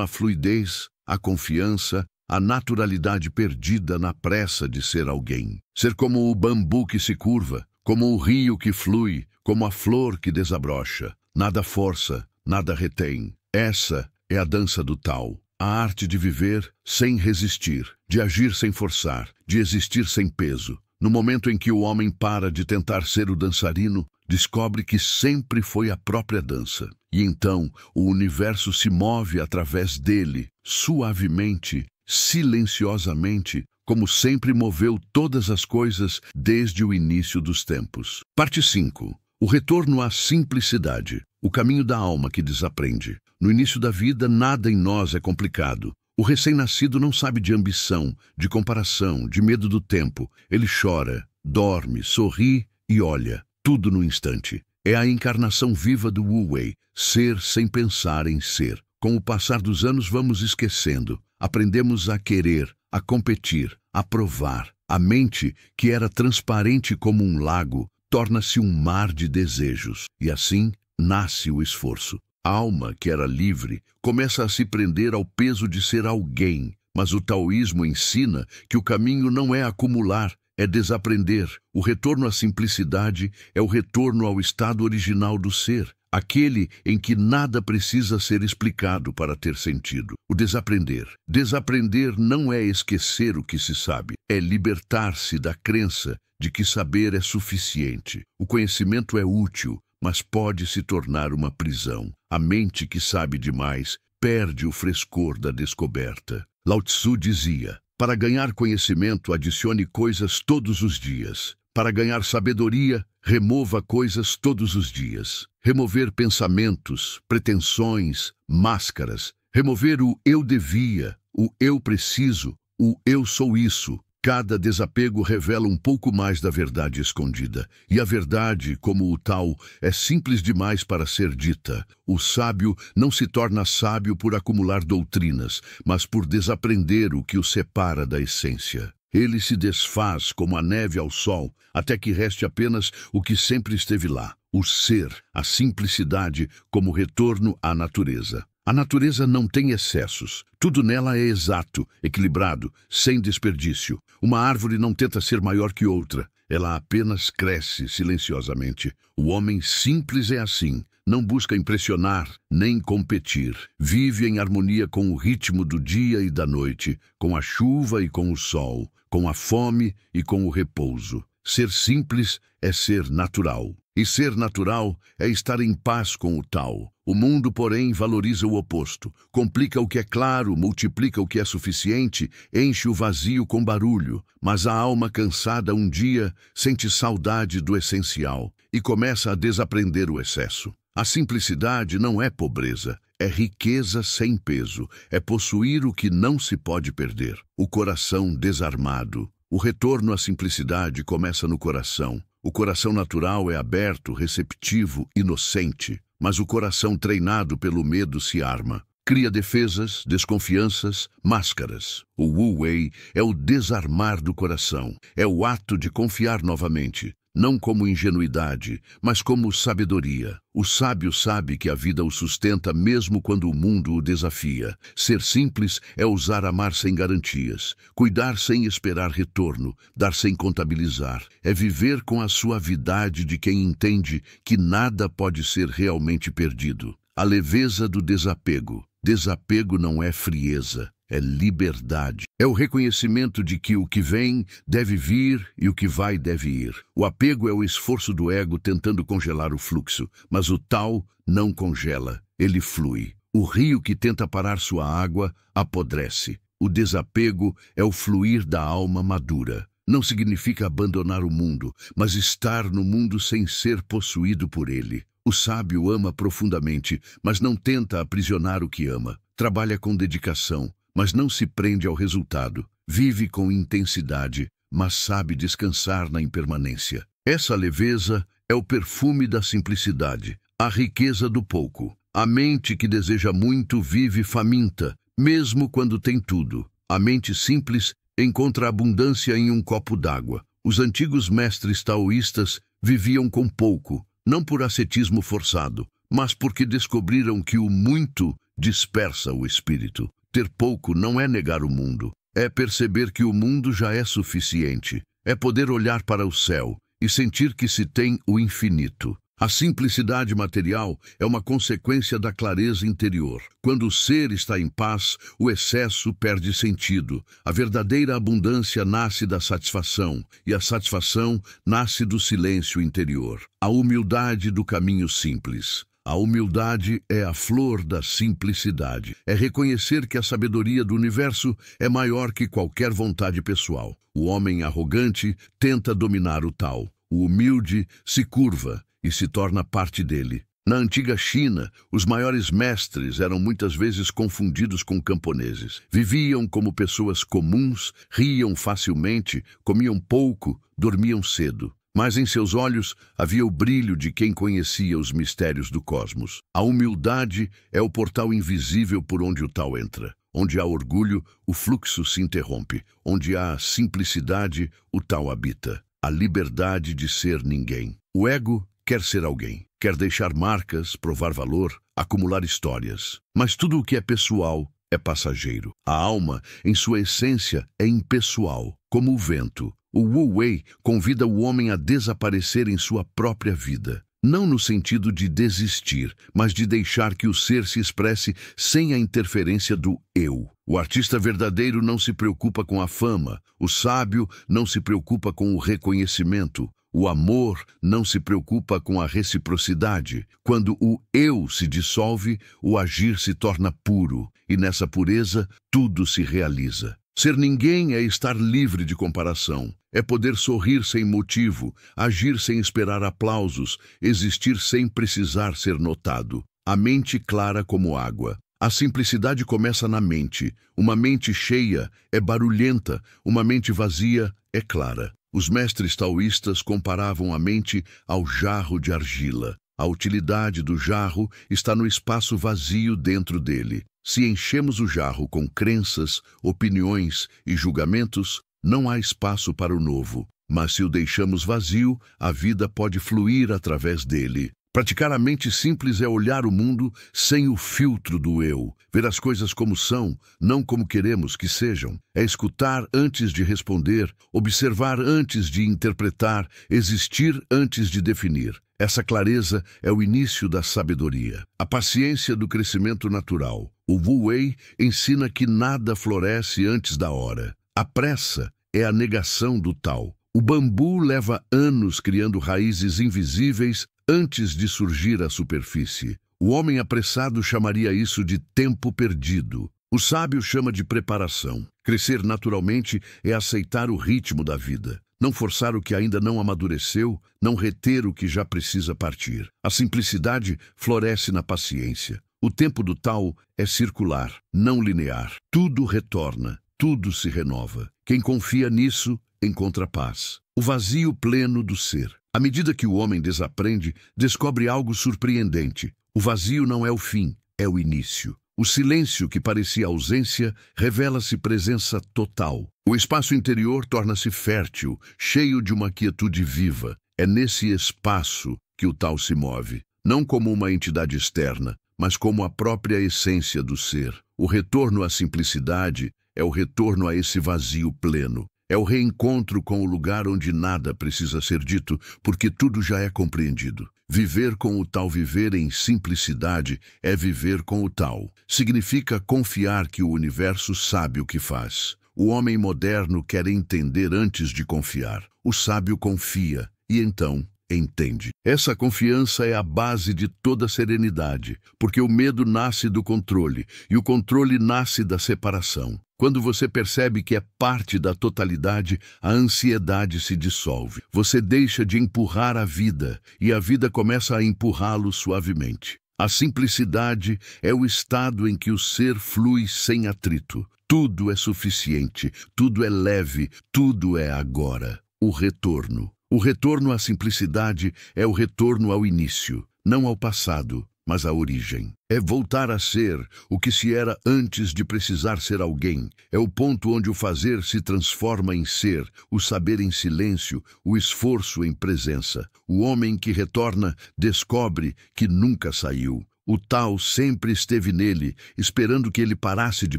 à fluidez, à confiança, à naturalidade perdida na pressa de ser alguém. Ser como o bambu que se curva, como o rio que flui, como a flor que desabrocha. Nada força, nada retém. Essa é a dança do Tao. A arte de viver sem resistir, de agir sem forçar, de existir sem peso. No momento em que o homem para de tentar ser o dançarino, descobre que sempre foi a própria dança. E então o universo se move através dele, suavemente, silenciosamente, como sempre moveu todas as coisas desde o início dos tempos. Parte 5. O retorno à simplicidade, o caminho da alma que desaprende. No início da vida, nada em nós é complicado. O recém-nascido não sabe de ambição, de comparação, de medo do tempo. Ele chora, dorme, sorri e olha, tudo no instante. É a encarnação viva do Wu Wei, ser sem pensar em ser. Com o passar dos anos vamos esquecendo. Aprendemos a querer, a competir, a provar. A mente, que era transparente como um lago, torna-se um mar de desejos. E assim nasce o esforço. A alma, que era livre, começa a se prender ao peso de ser alguém. Mas o taoísmo ensina que o caminho não é acumular, é desaprender. O retorno à simplicidade é o retorno ao estado original do ser, aquele em que nada precisa ser explicado para ter sentido. O desaprender. Desaprender não é esquecer o que se sabe, é libertar-se da crença de que saber é suficiente. O conhecimento é útil, mas pode se tornar uma prisão. A mente que sabe demais perde o frescor da descoberta. Lao Tzu dizia: para ganhar conhecimento, adicione coisas todos os dias. Para ganhar sabedoria, remova coisas todos os dias. Remover pensamentos, pretensões, máscaras. Remover o eu devia, o eu preciso, o eu sou isso. Cada desapego revela um pouco mais da verdade escondida. E a verdade, como o Tao, é simples demais para ser dita. O sábio não se torna sábio por acumular doutrinas, mas por desaprender o que o separa da essência. Ele se desfaz como a neve ao sol, até que reste apenas o que sempre esteve lá, o ser, a simplicidade como retorno à natureza. A natureza não tem excessos. Tudo nela é exato, equilibrado, sem desperdício. Uma árvore não tenta ser maior que outra. Ela apenas cresce silenciosamente. O homem simples é assim. Não busca impressionar, nem competir. Vive em harmonia com o ritmo do dia e da noite, com a chuva e com o sol, com a fome e com o repouso. Ser simples é ser natural. E ser natural é estar em paz com o Tao. O mundo, porém, valoriza o oposto. Complica o que é claro, multiplica o que é suficiente, enche o vazio com barulho. Mas a alma cansada um dia sente saudade do essencial e começa a desaprender o excesso. A simplicidade não é pobreza, é riqueza sem peso, é possuir o que não se pode perder. O coração desarmado. O retorno à simplicidade começa no coração. O coração natural é aberto, receptivo, inocente, mas o coração treinado pelo medo se arma. Cria defesas, desconfianças, máscaras. O Wu Wei é o desarmar do coração, é o ato de confiar novamente, não como ingenuidade, mas como sabedoria. O sábio sabe que a vida o sustenta mesmo quando o mundo o desafia. Ser simples é ousar amar sem garantias, cuidar sem esperar retorno, dar sem contabilizar. É viver com a suavidade de quem entende que nada pode ser realmente perdido. A leveza do desapego. Desapego não é frieza, é liberdade. É o reconhecimento de que o que vem deve vir e o que vai deve ir. O apego é o esforço do ego tentando congelar o fluxo, mas o Tao não congela, ele flui. O rio que tenta parar sua água apodrece. O desapego é o fluir da alma madura. Não significa abandonar o mundo, mas estar no mundo sem ser possuído por ele. O sábio ama profundamente, mas não tenta aprisionar o que ama. Trabalha com dedicação, mas não se prende ao resultado. Vive com intensidade, mas sabe descansar na impermanência. Essa leveza é o perfume da simplicidade, a riqueza do pouco. A mente que deseja muito vive faminta, mesmo quando tem tudo. A mente simples encontra abundância em um copo d'água. Os antigos mestres taoístas viviam com pouco, não por ascetismo forçado, mas porque descobriram que o muito dispersa o espírito. Ter pouco não é negar o mundo, é perceber que o mundo já é suficiente, é poder olhar para o céu e sentir que se tem o infinito. A simplicidade material é uma consequência da clareza interior. Quando o ser está em paz, o excesso perde sentido. A verdadeira abundância nasce da satisfação, e a satisfação nasce do silêncio interior. A humildade do caminho simples. A humildade é a flor da simplicidade. É reconhecer que a sabedoria do universo é maior que qualquer vontade pessoal. O homem arrogante tenta dominar o Tao. O humilde se curva e se torna parte dele. Na antiga China, os maiores mestres eram muitas vezes confundidos com camponeses. Viviam como pessoas comuns, riam facilmente, comiam pouco, dormiam cedo. Mas em seus olhos havia o brilho de quem conhecia os mistérios do cosmos. A humildade é o portal invisível por onde o Tao entra. Onde há orgulho, o fluxo se interrompe. Onde há simplicidade, o Tao habita. A liberdade de ser ninguém. O ego quer ser alguém, quer deixar marcas, provar valor, acumular histórias. Mas tudo o que é pessoal é passageiro. A alma, em sua essência, é impessoal, como o vento. O Wu Wei convida o homem a desaparecer em sua própria vida. Não no sentido de desistir, mas de deixar que o ser se expresse sem a interferência do eu. O artista verdadeiro não se preocupa com a fama, o sábio não se preocupa com o reconhecimento, o amor não se preocupa com a reciprocidade. Quando o eu se dissolve, o agir se torna puro, e nessa pureza tudo se realiza. Ser ninguém é estar livre de comparação, é poder sorrir sem motivo, agir sem esperar aplausos, existir sem precisar ser notado. A mente clara como água. A simplicidade começa na mente. Uma mente cheia é barulhenta, uma mente vazia é clara. Os mestres taoístas comparavam a mente ao jarro de argila. A utilidade do jarro está no espaço vazio dentro dele. Se enchemos o jarro com crenças, opiniões e julgamentos, não há espaço para o novo. Mas se o deixamos vazio, a vida pode fluir através dele. Praticar a mente simples é olhar o mundo sem o filtro do eu, ver as coisas como são, não como queremos que sejam. É escutar antes de responder, observar antes de interpretar, existir antes de definir. Essa clareza é o início da sabedoria. A paciência do crescimento natural. O Wu Wei ensina que nada floresce antes da hora. A pressa é a negação do Tao. O bambu leva anos criando raízes invisíveis antes de surgir à superfície. O homem apressado chamaria isso de tempo perdido. O sábio chama de preparação. Crescer naturalmente é aceitar o ritmo da vida. Não forçar o que ainda não amadureceu, não reter o que já precisa partir. A simplicidade floresce na paciência. O tempo do Tao é circular, não linear. Tudo retorna, tudo se renova. Quem confia nisso encontra paz. O vazio pleno do ser. À medida que o homem desaprende, descobre algo surpreendente. O vazio não é o fim, é o início. O silêncio que parecia ausência revela-se presença total. O espaço interior torna-se fértil, cheio de uma quietude viva. É nesse espaço que o Tao se move, não como uma entidade externa, mas como a própria essência do ser. O retorno à simplicidade é o retorno a esse vazio pleno. É o reencontro com o lugar onde nada precisa ser dito, porque tudo já é compreendido. Viver com o Tao, viver em simplicidade, é viver com o Tao. Significa confiar que o universo sabe o que faz. O homem moderno quer entender antes de confiar. O sábio confia e então entende. Essa confiança é a base de toda serenidade, porque o medo nasce do controle e o controle nasce da separação. Quando você percebe que é parte da totalidade, a ansiedade se dissolve. Você deixa de empurrar a vida e a vida começa a empurrá-lo suavemente. A simplicidade é o estado em que o ser flui sem atrito. Tudo é suficiente, tudo é leve, tudo é agora. O retorno. O retorno à simplicidade é o retorno ao início, não ao passado, mas à origem. É voltar a ser o que se era antes de precisar ser alguém. É o ponto onde o fazer se transforma em ser, o saber em silêncio, o esforço em presença. O homem que retorna descobre que nunca saiu. O Tao sempre esteve nele, esperando que ele parasse de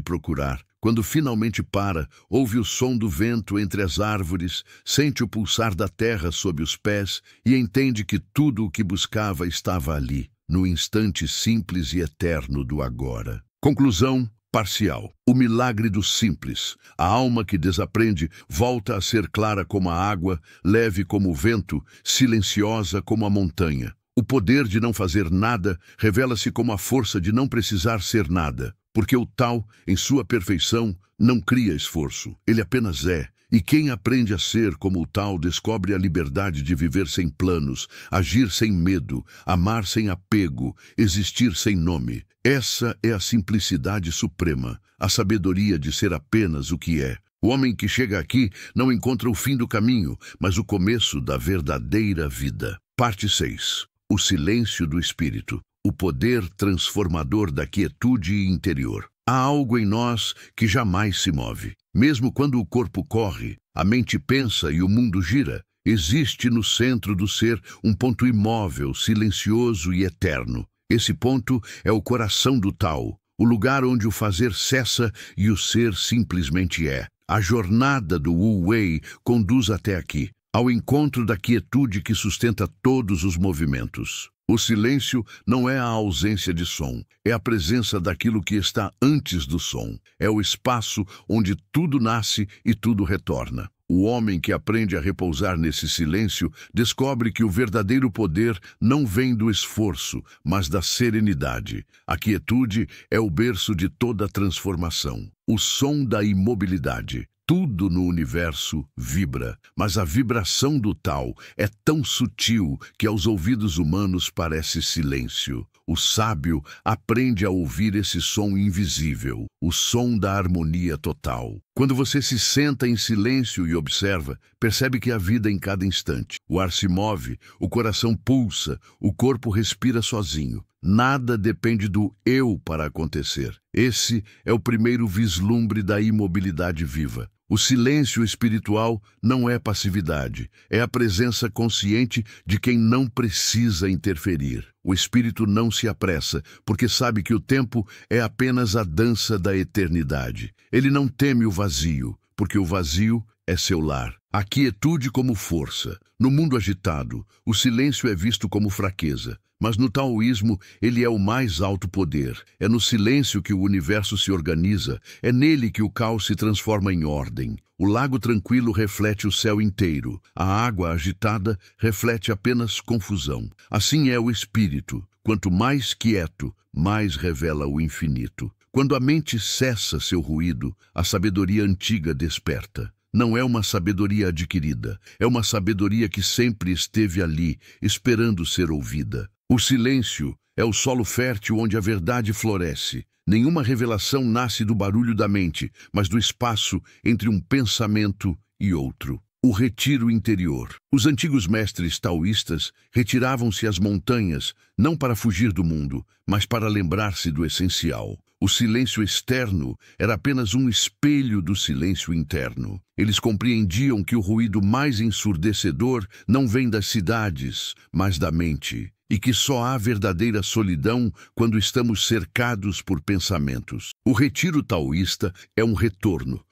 procurar. Quando finalmente para, ouve o som do vento entre as árvores, sente o pulsar da terra sob os pés e entende que tudo o que buscava estava ali, no instante simples e eterno do agora. Conclusão parcial. O milagre do simples. A alma que desaprende volta a ser clara como a água, leve como o vento, silenciosa como a montanha. O poder de não fazer nada revela-se como a força de não precisar ser nada. Porque o Tao, em sua perfeição, não cria esforço, ele apenas é. E quem aprende a ser como o Tao descobre a liberdade de viver sem planos, agir sem medo, amar sem apego, existir sem nome. Essa é a simplicidade suprema, a sabedoria de ser apenas o que é. O homem que chega aqui não encontra o fim do caminho, mas o começo da verdadeira vida. Parte 6. O silêncio do espírito. O poder transformador da quietude interior. Há algo em nós que jamais se move. Mesmo quando o corpo corre, a mente pensa e o mundo gira, existe no centro do ser um ponto imóvel, silencioso e eterno. Esse ponto é o coração do Tao, o lugar onde o fazer cessa e o ser simplesmente é. A jornada do Wu Wei conduz até aqui, ao encontro da quietude que sustenta todos os movimentos. O silêncio não é a ausência de som, é a presença daquilo que está antes do som. É o espaço onde tudo nasce e tudo retorna. O homem que aprende a repousar nesse silêncio descobre que o verdadeiro poder não vem do esforço, mas da serenidade. A quietude é o berço de toda transformação, o som da imobilidade. Tudo no universo vibra, mas a vibração do Tao é tão sutil que aos ouvidos humanos parece silêncio. O sábio aprende a ouvir esse som invisível, o som da harmonia total. Quando você se senta em silêncio e observa, percebe que há vida em cada instante. O ar se move, o coração pulsa, o corpo respira sozinho. Nada depende do eu para acontecer. Esse é o primeiro vislumbre da imobilidade viva. O silêncio espiritual não é passividade, é a presença consciente de quem não precisa interferir. O espírito não se apressa, porque sabe que o tempo é apenas a dança da eternidade. Ele não teme o vazio, porque o vazio é seu lar. A quietude como força. No mundo agitado, o silêncio é visto como fraqueza. Mas no taoísmo, ele é o mais alto poder. É no silêncio que o universo se organiza, é nele que o caos se transforma em ordem. O lago tranquilo reflete o céu inteiro. A água agitada reflete apenas confusão. Assim é o espírito. Quanto mais quieto, mais revela o infinito. Quando a mente cessa seu ruído, a sabedoria antiga desperta. Não é uma sabedoria adquirida, é uma sabedoria que sempre esteve ali, esperando ser ouvida. O silêncio é o solo fértil onde a verdade floresce. Nenhuma revelação nasce do barulho da mente, mas do espaço entre um pensamento e outro. O retiro interior. Os antigos mestres taoístas retiravam-se às montanhas, não para fugir do mundo, mas para lembrar-se do essencial. O silêncio externo era apenas um espelho do silêncio interno. Eles compreendiam que o ruído mais ensurdecedor não vem das cidades, mas da mente, e que só há verdadeira solidão quando estamos cercados por pensamentos. O retiro taoísta é um retorno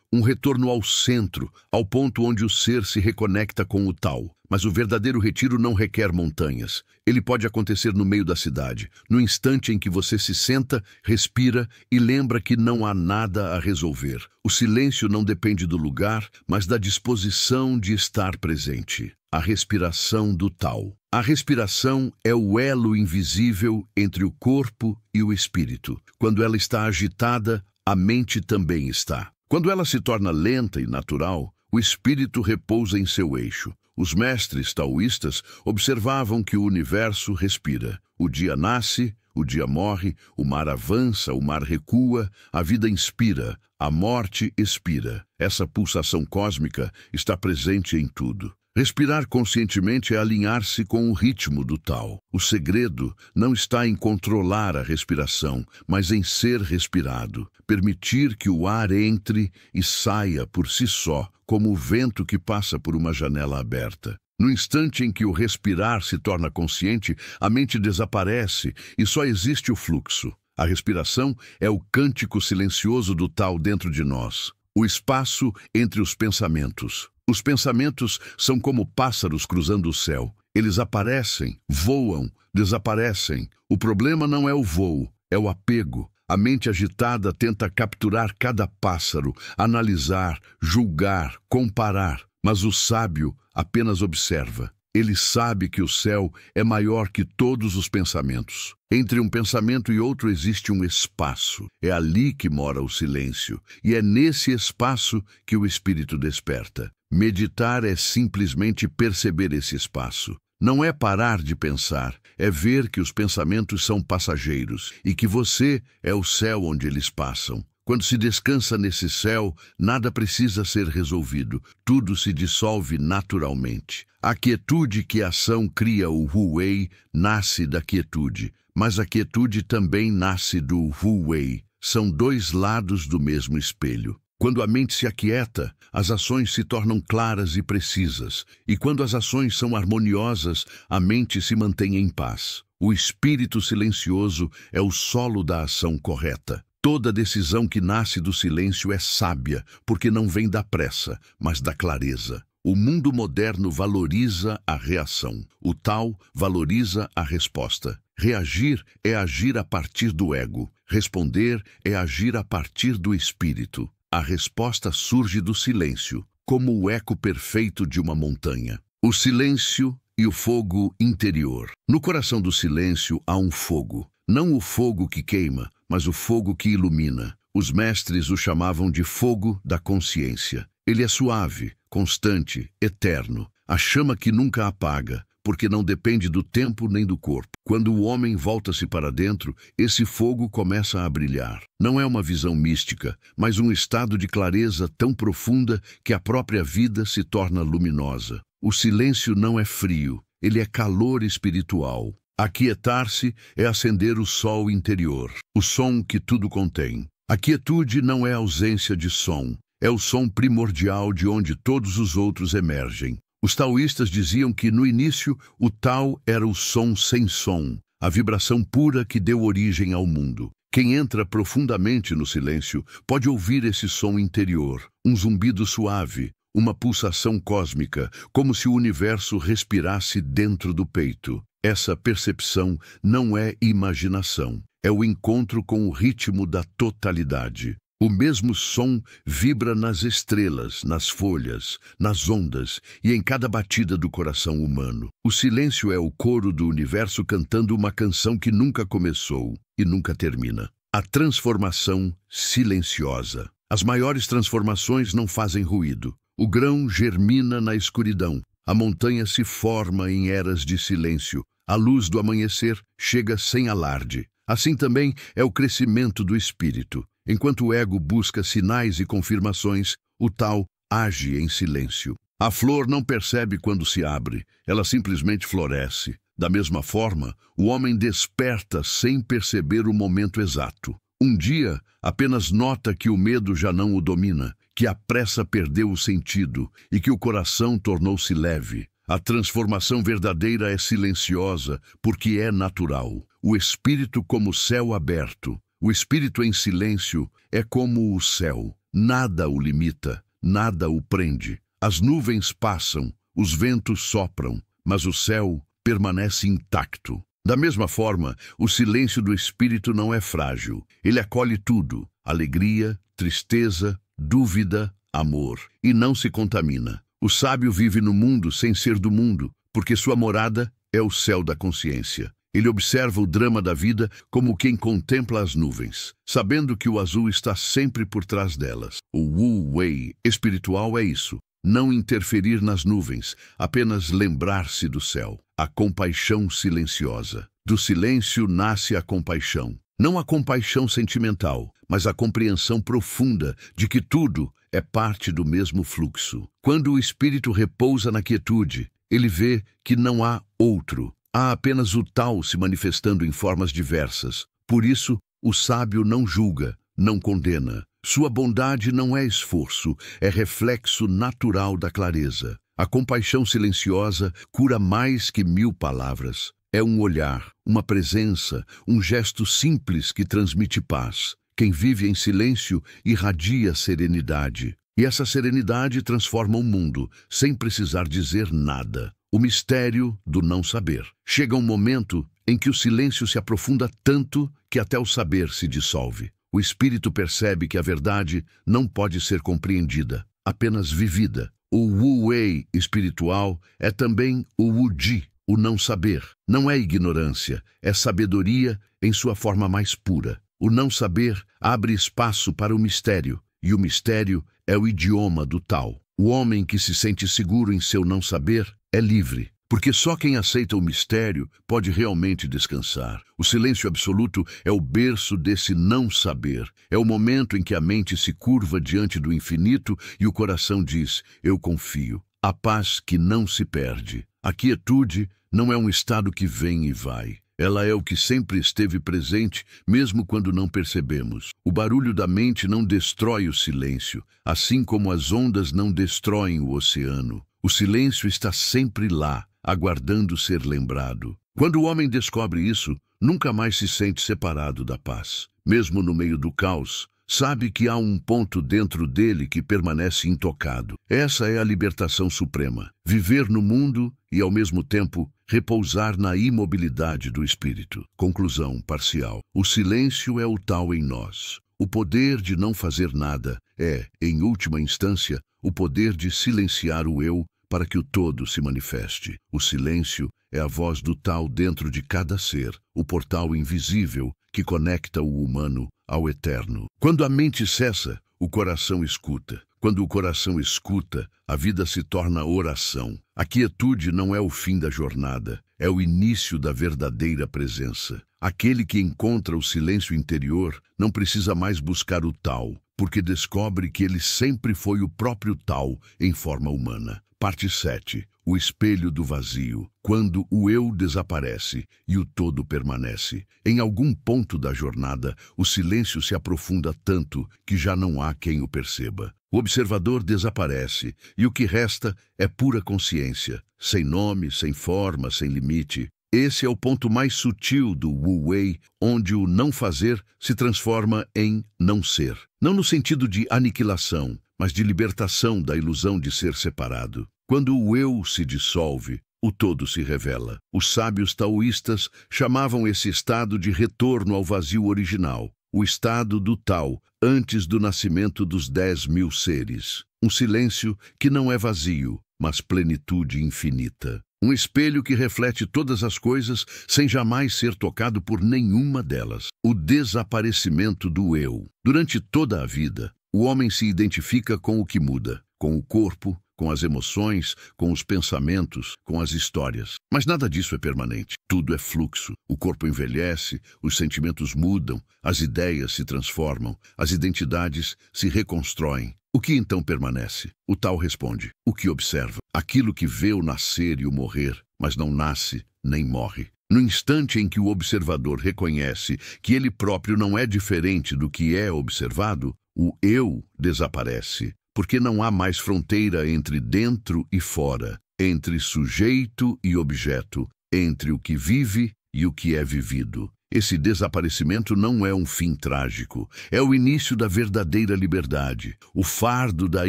ao centro, ao ponto onde o ser se reconecta com o Tao. Mas o verdadeiro retiro não requer montanhas. Ele pode acontecer no meio da cidade, no instante em que você se senta, respira e lembra que não há nada a resolver. O silêncio não depende do lugar, mas da disposição de estar presente. A respiração do Tao. A respiração é o elo invisível entre o corpo e o espírito. Quando ela está agitada, a mente também está. Quando ela se torna lenta e natural, o espírito repousa em seu eixo. Os mestres taoístas observavam que o universo respira. O dia nasce, o dia morre, o mar avança, o mar recua, a vida inspira, a morte expira. Essa pulsação cósmica está presente em tudo. Respirar conscientemente é alinhar-se com o ritmo do Tao. O segredo não está em controlar a respiração, mas em ser respirado. Permitir que o ar entre e saia por si só, como o vento que passa por uma janela aberta. No instante em que o respirar se torna consciente, a mente desaparece e só existe o fluxo. A respiração é o cântico silencioso do Tao dentro de nós. O espaço entre os pensamentos. Os pensamentos são como pássaros cruzando o céu. Eles aparecem, voam, desaparecem. O problema não é o voo, é o apego. A mente agitada tenta capturar cada pássaro, analisar, julgar, comparar. Mas o sábio apenas observa. Ele sabe que o céu é maior que todos os pensamentos. Entre um pensamento e outro existe um espaço. É ali que mora o silêncio. E é nesse espaço que o espírito desperta. Meditar é simplesmente perceber esse espaço. Não é parar de pensar, é ver que os pensamentos são passageiros e que você é o céu onde eles passam. Quando se descansa nesse céu, nada precisa ser resolvido, tudo se dissolve naturalmente. A quietude que a ação cria o Wu-Wei nasce da quietude, mas a quietude também nasce do Wu-Wei. São dois lados do mesmo espelho. Quando a mente se aquieta, as ações se tornam claras e precisas, e quando as ações são harmoniosas, a mente se mantém em paz. O espírito silencioso é o solo da ação correta. Toda decisão que nasce do silêncio é sábia, porque não vem da pressa, mas da clareza. O mundo moderno valoriza a reação. O Tao valoriza a resposta. Reagir é agir a partir do ego. Responder é agir a partir do espírito. A resposta surge do silêncio, como o eco perfeito de uma montanha. O silêncio e o fogo interior. No coração do silêncio há um fogo. Não o fogo que queima, mas o fogo que ilumina. Os mestres o chamavam de fogo da consciência. Ele é suave, constante, eterno. A chama que nunca apaga, porque não depende do tempo nem do corpo. Quando o homem volta-se para dentro, esse fogo começa a brilhar. Não é uma visão mística, mas um estado de clareza tão profunda que a própria vida se torna luminosa. O silêncio não é frio, ele é calor espiritual. Aquietar-se é acender o sol interior, o som que tudo contém. A quietude não é ausência de som, é o som primordial de onde todos os outros emergem. Os taoístas diziam que, no início, o Tao era o som sem som, a vibração pura que deu origem ao mundo. Quem entra profundamente no silêncio pode ouvir esse som interior, um zumbido suave, uma pulsação cósmica, como se o universo respirasse dentro do peito. Essa percepção não é imaginação, é o encontro com o ritmo da totalidade. O mesmo som vibra nas estrelas, nas folhas, nas ondas e em cada batida do coração humano. O silêncio é o coro do universo cantando uma canção que nunca começou e nunca termina. A transformação silenciosa. As maiores transformações não fazem ruído. O grão germina na escuridão. A montanha se forma em eras de silêncio. A luz do amanhecer chega sem alarde. Assim também é o crescimento do espírito. Enquanto o ego busca sinais e confirmações, o Tao age em silêncio. A flor não percebe quando se abre, ela simplesmente floresce. Da mesma forma, o homem desperta sem perceber o momento exato. Um dia, apenas nota que o medo já não o domina, que a pressa perdeu o sentido e que o coração tornou-se leve. A transformação verdadeira é silenciosa, porque é natural. O espírito como céu aberto. O espírito em silêncio é como o céu. Nada o limita, nada o prende. As nuvens passam, os ventos sopram, mas o céu permanece intacto. Da mesma forma, o silêncio do espírito não é frágil. Ele acolhe tudo: alegria, tristeza, dúvida, amor, e não se contamina. O sábio vive no mundo sem ser do mundo, porque sua morada é o céu da consciência. Ele observa o drama da vida como quem contempla as nuvens, sabendo que o azul está sempre por trás delas. O Wu Wei espiritual é isso: não interferir nas nuvens, apenas lembrar-se do céu. A compaixão silenciosa. Do silêncio nasce a compaixão. Não a compaixão sentimental, mas a compreensão profunda de que tudo é parte do mesmo fluxo. Quando o espírito repousa na quietude, ele vê que não há outro. Há apenas o Tao se manifestando em formas diversas. Por isso, o sábio não julga, não condena. Sua bondade não é esforço, é reflexo natural da clareza. A compaixão silenciosa cura mais que 1000 palavras. É um olhar, uma presença, um gesto simples que transmite paz. Quem vive em silêncio irradia serenidade. E essa serenidade transforma o mundo, sem precisar dizer nada. O mistério do não saber. Chega um momento em que o silêncio se aprofunda tanto que até o saber se dissolve. O espírito percebe que a verdade não pode ser compreendida, apenas vivida. O Wu Wei espiritual é também o Wu Ji, o não saber. Não é ignorância, é sabedoria em sua forma mais pura. O não saber abre espaço para o mistério, e o mistério é o idioma do Tao. O homem que se sente seguro em seu não saber é livre, porque só quem aceita o mistério pode realmente descansar. O silêncio absoluto é o berço desse não saber. É o momento em que a mente se curva diante do infinito e o coração diz: eu confio. A paz que não se perde. A quietude não é um estado que vem e vai. Ela é o que sempre esteve presente, mesmo quando não percebemos. O barulho da mente não destrói o silêncio, assim como as ondas não destroem o oceano. O silêncio está sempre lá, aguardando ser lembrado. Quando o homem descobre isso, nunca mais se sente separado da paz. Mesmo no meio do caos, sabe que há um ponto dentro dele que permanece intocado. Essa é a libertação suprema. Viver no mundo e, ao mesmo tempo, repousar na imobilidade do espírito. Conclusão parcial. O silêncio é o Tao em nós. O poder de não fazer nada é, em última instância, o poder de silenciar o eu para que o todo se manifeste. O silêncio é a voz do Tao dentro de cada ser, o portal invisível que conecta o humano ao eterno. Quando a mente cessa, o coração escuta. Quando o coração escuta, a vida se torna oração. A quietude não é o fim da jornada, é o início da verdadeira presença. Aquele que encontra o silêncio interior não precisa mais buscar o Tao, porque descobre que ele sempre foi o próprio Tao em forma humana. Parte 7. O espelho do vazio. Quando o eu desaparece e o todo permanece. Em algum ponto da jornada, o silêncio se aprofunda tanto que já não há quem o perceba. O observador desaparece e o que resta é pura consciência, sem nome, sem forma, sem limite. Esse é o ponto mais sutil do Wu Wei, onde o não fazer se transforma em não ser. Não no sentido de aniquilação, mas de libertação da ilusão de ser separado. Quando o eu se dissolve, o todo se revela. Os sábios taoístas chamavam esse estado de retorno ao vazio original, o estado do Tao, antes do nascimento dos 10.000 seres. Um silêncio que não é vazio, mas plenitude infinita. Um espelho que reflete todas as coisas sem jamais ser tocado por nenhuma delas. O desaparecimento do eu. Durante toda a vida, o homem se identifica com o que muda, com o corpo, com as emoções, com os pensamentos, com as histórias. Mas nada disso é permanente. Tudo é fluxo. O corpo envelhece, os sentimentos mudam, as ideias se transformam, as identidades se reconstroem. O que então permanece? O Tao responde: o que observa, aquilo que vê o nascer e o morrer, mas não nasce nem morre. No instante em que o observador reconhece que ele próprio não é diferente do que é observado, o eu desaparece, porque não há mais fronteira entre dentro e fora, entre sujeito e objeto, entre o que vive e o que é vivido. Esse desaparecimento não é um fim trágico, é o início da verdadeira liberdade. O fardo da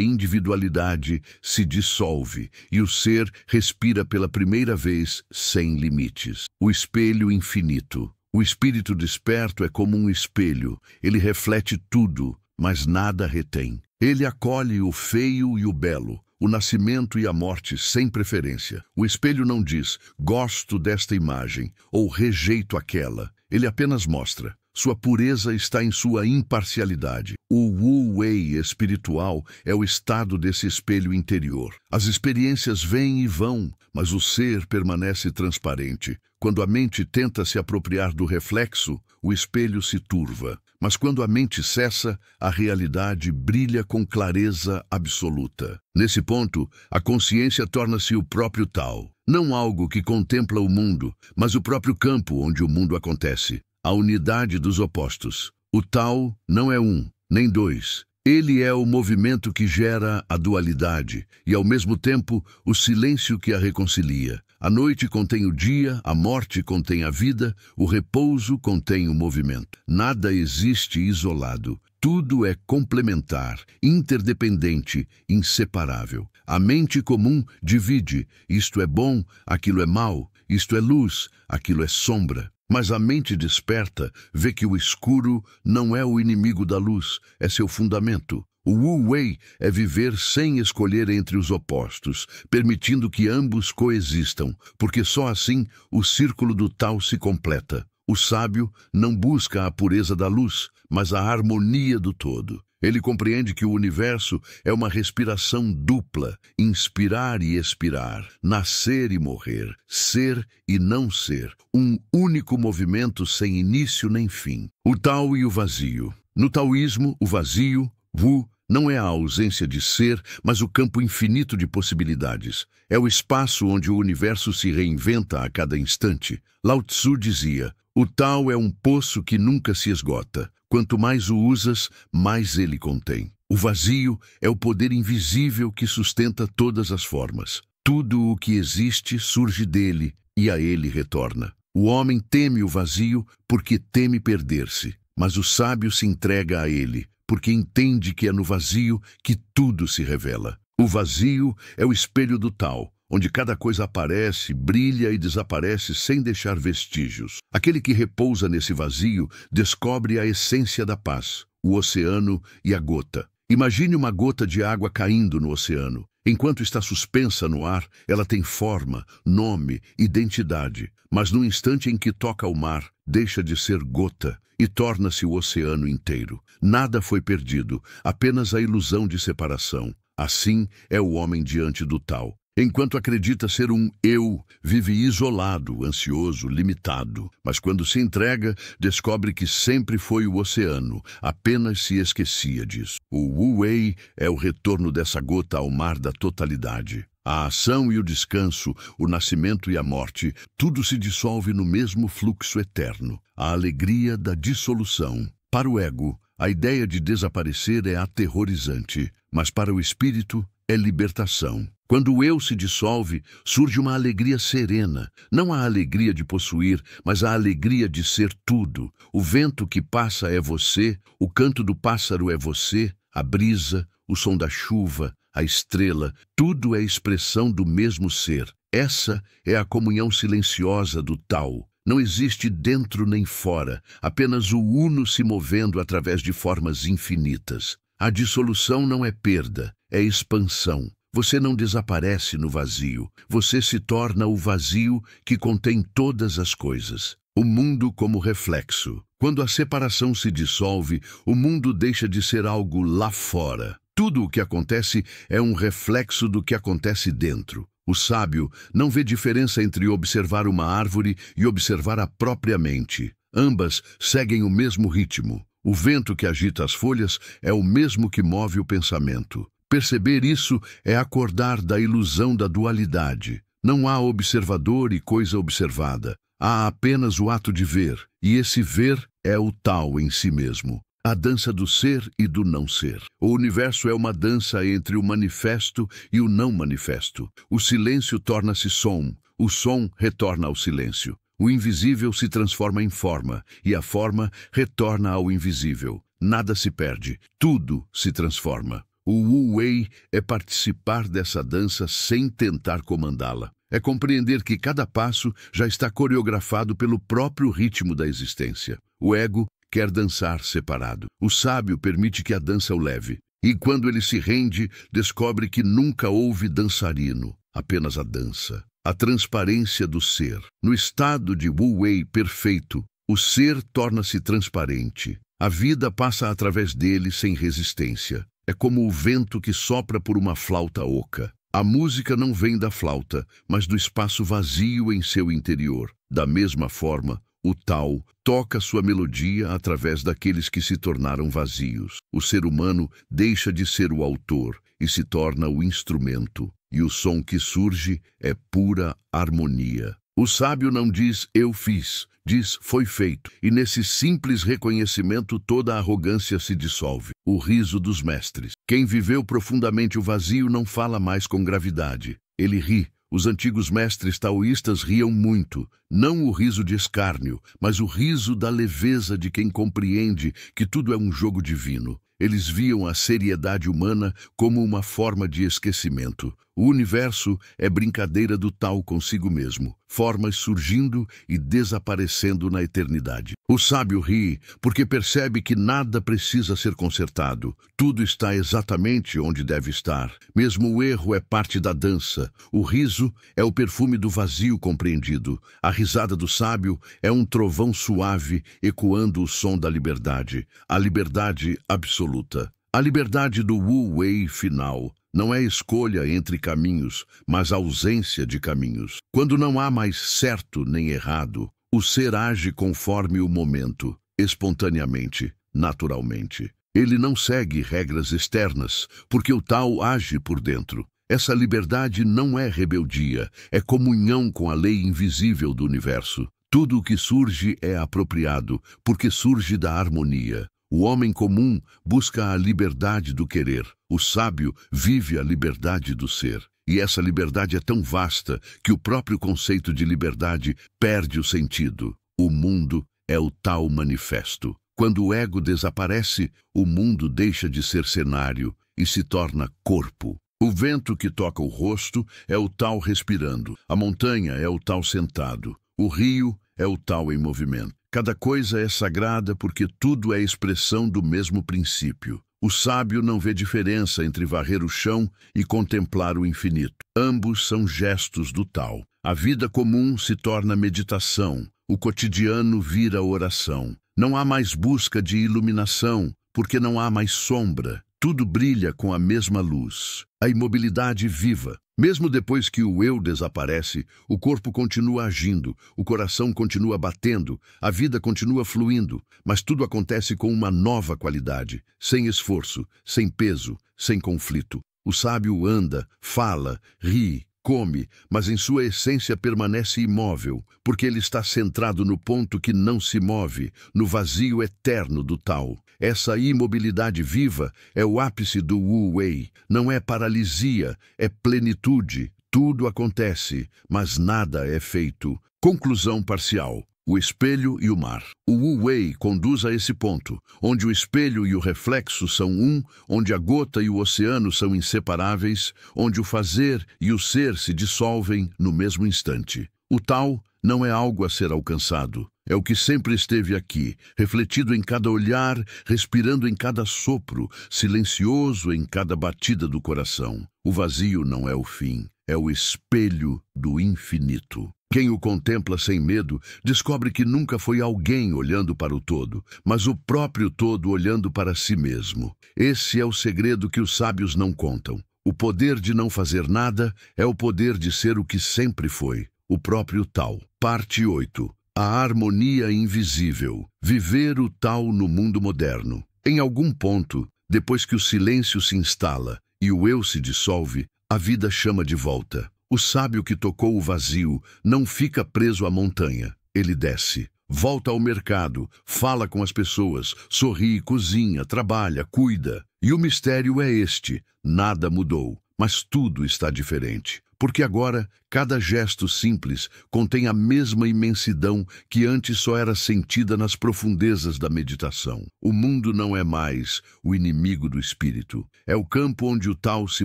individualidade se dissolve e o ser respira pela primeira vez sem limites. O espelho infinito. O espírito desperto é como um espelho. Ele reflete tudo, mas nada retém. Ele acolhe o feio e o belo, o nascimento e a morte sem preferência. O espelho não diz: gosto desta imagem ou rejeito aquela. Ele apenas mostra. Sua pureza está em sua imparcialidade. O Wu-Wei espiritual é o estado desse espelho interior. As experiências vêm e vão, mas o ser permanece transparente. Quando a mente tenta se apropriar do reflexo, o espelho se turva. Mas quando a mente cessa, a realidade brilha com clareza absoluta. Nesse ponto, a consciência torna-se o próprio Tao. Não algo que contempla o mundo, mas o próprio campo onde o mundo acontece. A unidade dos opostos. O Tao não é um, nem dois. Ele é o movimento que gera a dualidade e, ao mesmo tempo, o silêncio que a reconcilia. A noite contém o dia, a morte contém a vida, o repouso contém o movimento. Nada existe isolado. Tudo é complementar, interdependente, inseparável. A mente comum divide: isto é bom, aquilo é mau, isto é luz, aquilo é sombra. Mas a mente desperta vê que o escuro não é o inimigo da luz, é seu fundamento. O Wu-Wei é viver sem escolher entre os opostos, permitindo que ambos coexistam, porque só assim o círculo do Tao se completa. O sábio não busca a pureza da luz, mas a harmonia do todo. Ele compreende que o universo é uma respiração dupla, inspirar e expirar, nascer e morrer, ser e não ser, um único movimento sem início nem fim. O Tao e o vazio. No taoísmo, o vazio, Wu, não é a ausência de ser, mas o campo infinito de possibilidades. É o espaço onde o universo se reinventa a cada instante. Lao Tzu dizia: o Tao é um poço que nunca se esgota. Quanto mais o usas, mais ele contém. O vazio é o poder invisível que sustenta todas as formas. Tudo o que existe surge dele e a ele retorna. O homem teme o vazio porque teme perder-se, mas o sábio se entrega a ele, porque entende que é no vazio que tudo se revela. O vazio é o espelho do Tao, onde cada coisa aparece, brilha e desaparece sem deixar vestígios. Aquele que repousa nesse vazio descobre a essência da paz, o oceano e a gota. Imagine uma gota de água caindo no oceano. Enquanto está suspensa no ar, ela tem forma, nome, identidade. Mas no instante em que toca o mar, deixa de ser gota e torna-se o oceano inteiro. Nada foi perdido, apenas a ilusão de separação. Assim é o homem diante do Tao. Enquanto acredita ser um eu, vive isolado, ansioso, limitado. Mas quando se entrega, descobre que sempre foi o oceano, apenas se esquecia disso. O Wu-Wei é o retorno dessa gota ao mar da totalidade. A ação e o descanso, o nascimento e a morte, tudo se dissolve no mesmo fluxo eterno. A alegria da dissolução. Para o ego, a ideia de desaparecer é aterrorizante, mas para o espírito é libertação. Quando o eu se dissolve, surge uma alegria serena, não a alegria de possuir, mas a alegria de ser tudo. O vento que passa é você, o canto do pássaro é você, a brisa, o som da chuva, a estrela, tudo é expressão do mesmo ser. Essa é a comunhão silenciosa do Tao. Não existe dentro nem fora, apenas o uno se movendo através de formas infinitas. A dissolução não é perda, é expansão. Você não desaparece no vazio, você se torna o vazio que contém todas as coisas. O mundo como reflexo. Quando a separação se dissolve, o mundo deixa de ser algo lá fora. Tudo o que acontece é um reflexo do que acontece dentro. O sábio não vê diferença entre observar uma árvore e observar a própria mente. Ambas seguem o mesmo ritmo. O vento que agita as folhas é o mesmo que move o pensamento. Perceber isso é acordar da ilusão da dualidade. Não há observador e coisa observada. Há apenas o ato de ver, e esse ver é o tal em si mesmo. A dança do ser e do não ser. O universo é uma dança entre o manifesto e o não manifesto. O silêncio torna-se som, o som retorna ao silêncio. O invisível se transforma em forma, e a forma retorna ao invisível. Nada se perde, tudo se transforma. O Wu Wei é participar dessa dança sem tentar comandá-la. É compreender que cada passo já está coreografado pelo próprio ritmo da existência. O ego quer dançar separado. O sábio permite que a dança o leve. E quando ele se rende, descobre que nunca houve dançarino, apenas a dança. A transparência do ser. No estado de Wu Wei perfeito, o ser torna-se transparente. A vida passa através dele sem resistência. É como o vento que sopra por uma flauta oca. A música não vem da flauta, mas do espaço vazio em seu interior. Da mesma forma, o Tao toca sua melodia através daqueles que se tornaram vazios. O ser humano deixa de ser o autor e se torna o instrumento. E o som que surge é pura harmonia. O sábio não diz "eu fiz", diz "foi feito". E nesse simples reconhecimento toda a arrogância se dissolve. O riso dos mestres. Quem viveu profundamente o vazio não fala mais com gravidade. Ele ri. Os antigos mestres taoístas riam muito, não o riso de escárnio, mas o riso da leveza de quem compreende que tudo é um jogo divino. Eles viam a seriedade humana como uma forma de esquecimento. O universo é brincadeira do Tao consigo mesmo, formas surgindo e desaparecendo na eternidade. O sábio ri porque percebe que nada precisa ser consertado. Tudo está exatamente onde deve estar. Mesmo o erro é parte da dança. O riso é o perfume do vazio compreendido. A risada do sábio é um trovão suave ecoando o som da liberdade. A liberdade absoluta. A liberdade do Wu Wei final. Não é escolha entre caminhos, mas ausência de caminhos. Quando não há mais certo nem errado, o ser age conforme o momento, espontaneamente, naturalmente. Ele não segue regras externas, porque o Tao age por dentro. Essa liberdade não é rebeldia, é comunhão com a lei invisível do universo. Tudo o que surge é apropriado, porque surge da harmonia. O homem comum busca a liberdade do querer. O sábio vive a liberdade do ser. E essa liberdade é tão vasta que o próprio conceito de liberdade perde o sentido. O mundo é o Tao manifesto. Quando o ego desaparece, o mundo deixa de ser cenário e se torna corpo. O vento que toca o rosto é o Tao respirando. A montanha é o Tao sentado. O rio é o Tao em movimento. Cada coisa é sagrada porque tudo é expressão do mesmo princípio. O sábio não vê diferença entre varrer o chão e contemplar o infinito. Ambos são gestos do Tao. A vida comum se torna meditação. O cotidiano vira oração. Não há mais busca de iluminação, porque não há mais sombra. Tudo brilha com a mesma luz. A imobilidade viva. Mesmo depois que o eu desaparece, o corpo continua agindo, o coração continua batendo, a vida continua fluindo, mas tudo acontece com uma nova qualidade, sem esforço, sem peso, sem conflito. O sábio anda, fala, ri, come, mas em sua essência permanece imóvel, porque ele está centrado no ponto que não se move, no vazio eterno do Tao. Essa imobilidade viva é o ápice do Wu Wei. Não é paralisia, é plenitude. Tudo acontece, mas nada é feito. Conclusão parcial. O espelho e o mar. O Wu Wei conduz a esse ponto, onde o espelho e o reflexo são um, onde a gota e o oceano são inseparáveis, onde o fazer e o ser se dissolvem no mesmo instante. O Tao não é algo a ser alcançado. É o que sempre esteve aqui, refletido em cada olhar, respirando em cada sopro, silencioso em cada batida do coração. O vazio não é o fim, é o espelho do infinito. Quem o contempla sem medo descobre que nunca foi alguém olhando para o todo, mas o próprio todo olhando para si mesmo. Esse é o segredo que os sábios não contam. O poder de não fazer nada é o poder de ser o que sempre foi, o próprio Tao. Parte 8. A harmonia invisível. Viver o Tao no mundo moderno. Em algum ponto, depois que o silêncio se instala e o eu se dissolve, a vida chama de volta. O sábio que tocou o vazio não fica preso à montanha. Ele desce, volta ao mercado, fala com as pessoas, sorri, cozinha, trabalha, cuida. E o mistério é este: nada mudou, mas tudo está diferente. Porque agora, cada gesto simples contém a mesma imensidão que antes só era sentida nas profundezas da meditação. O mundo não é mais o inimigo do espírito. É o campo onde o Tao se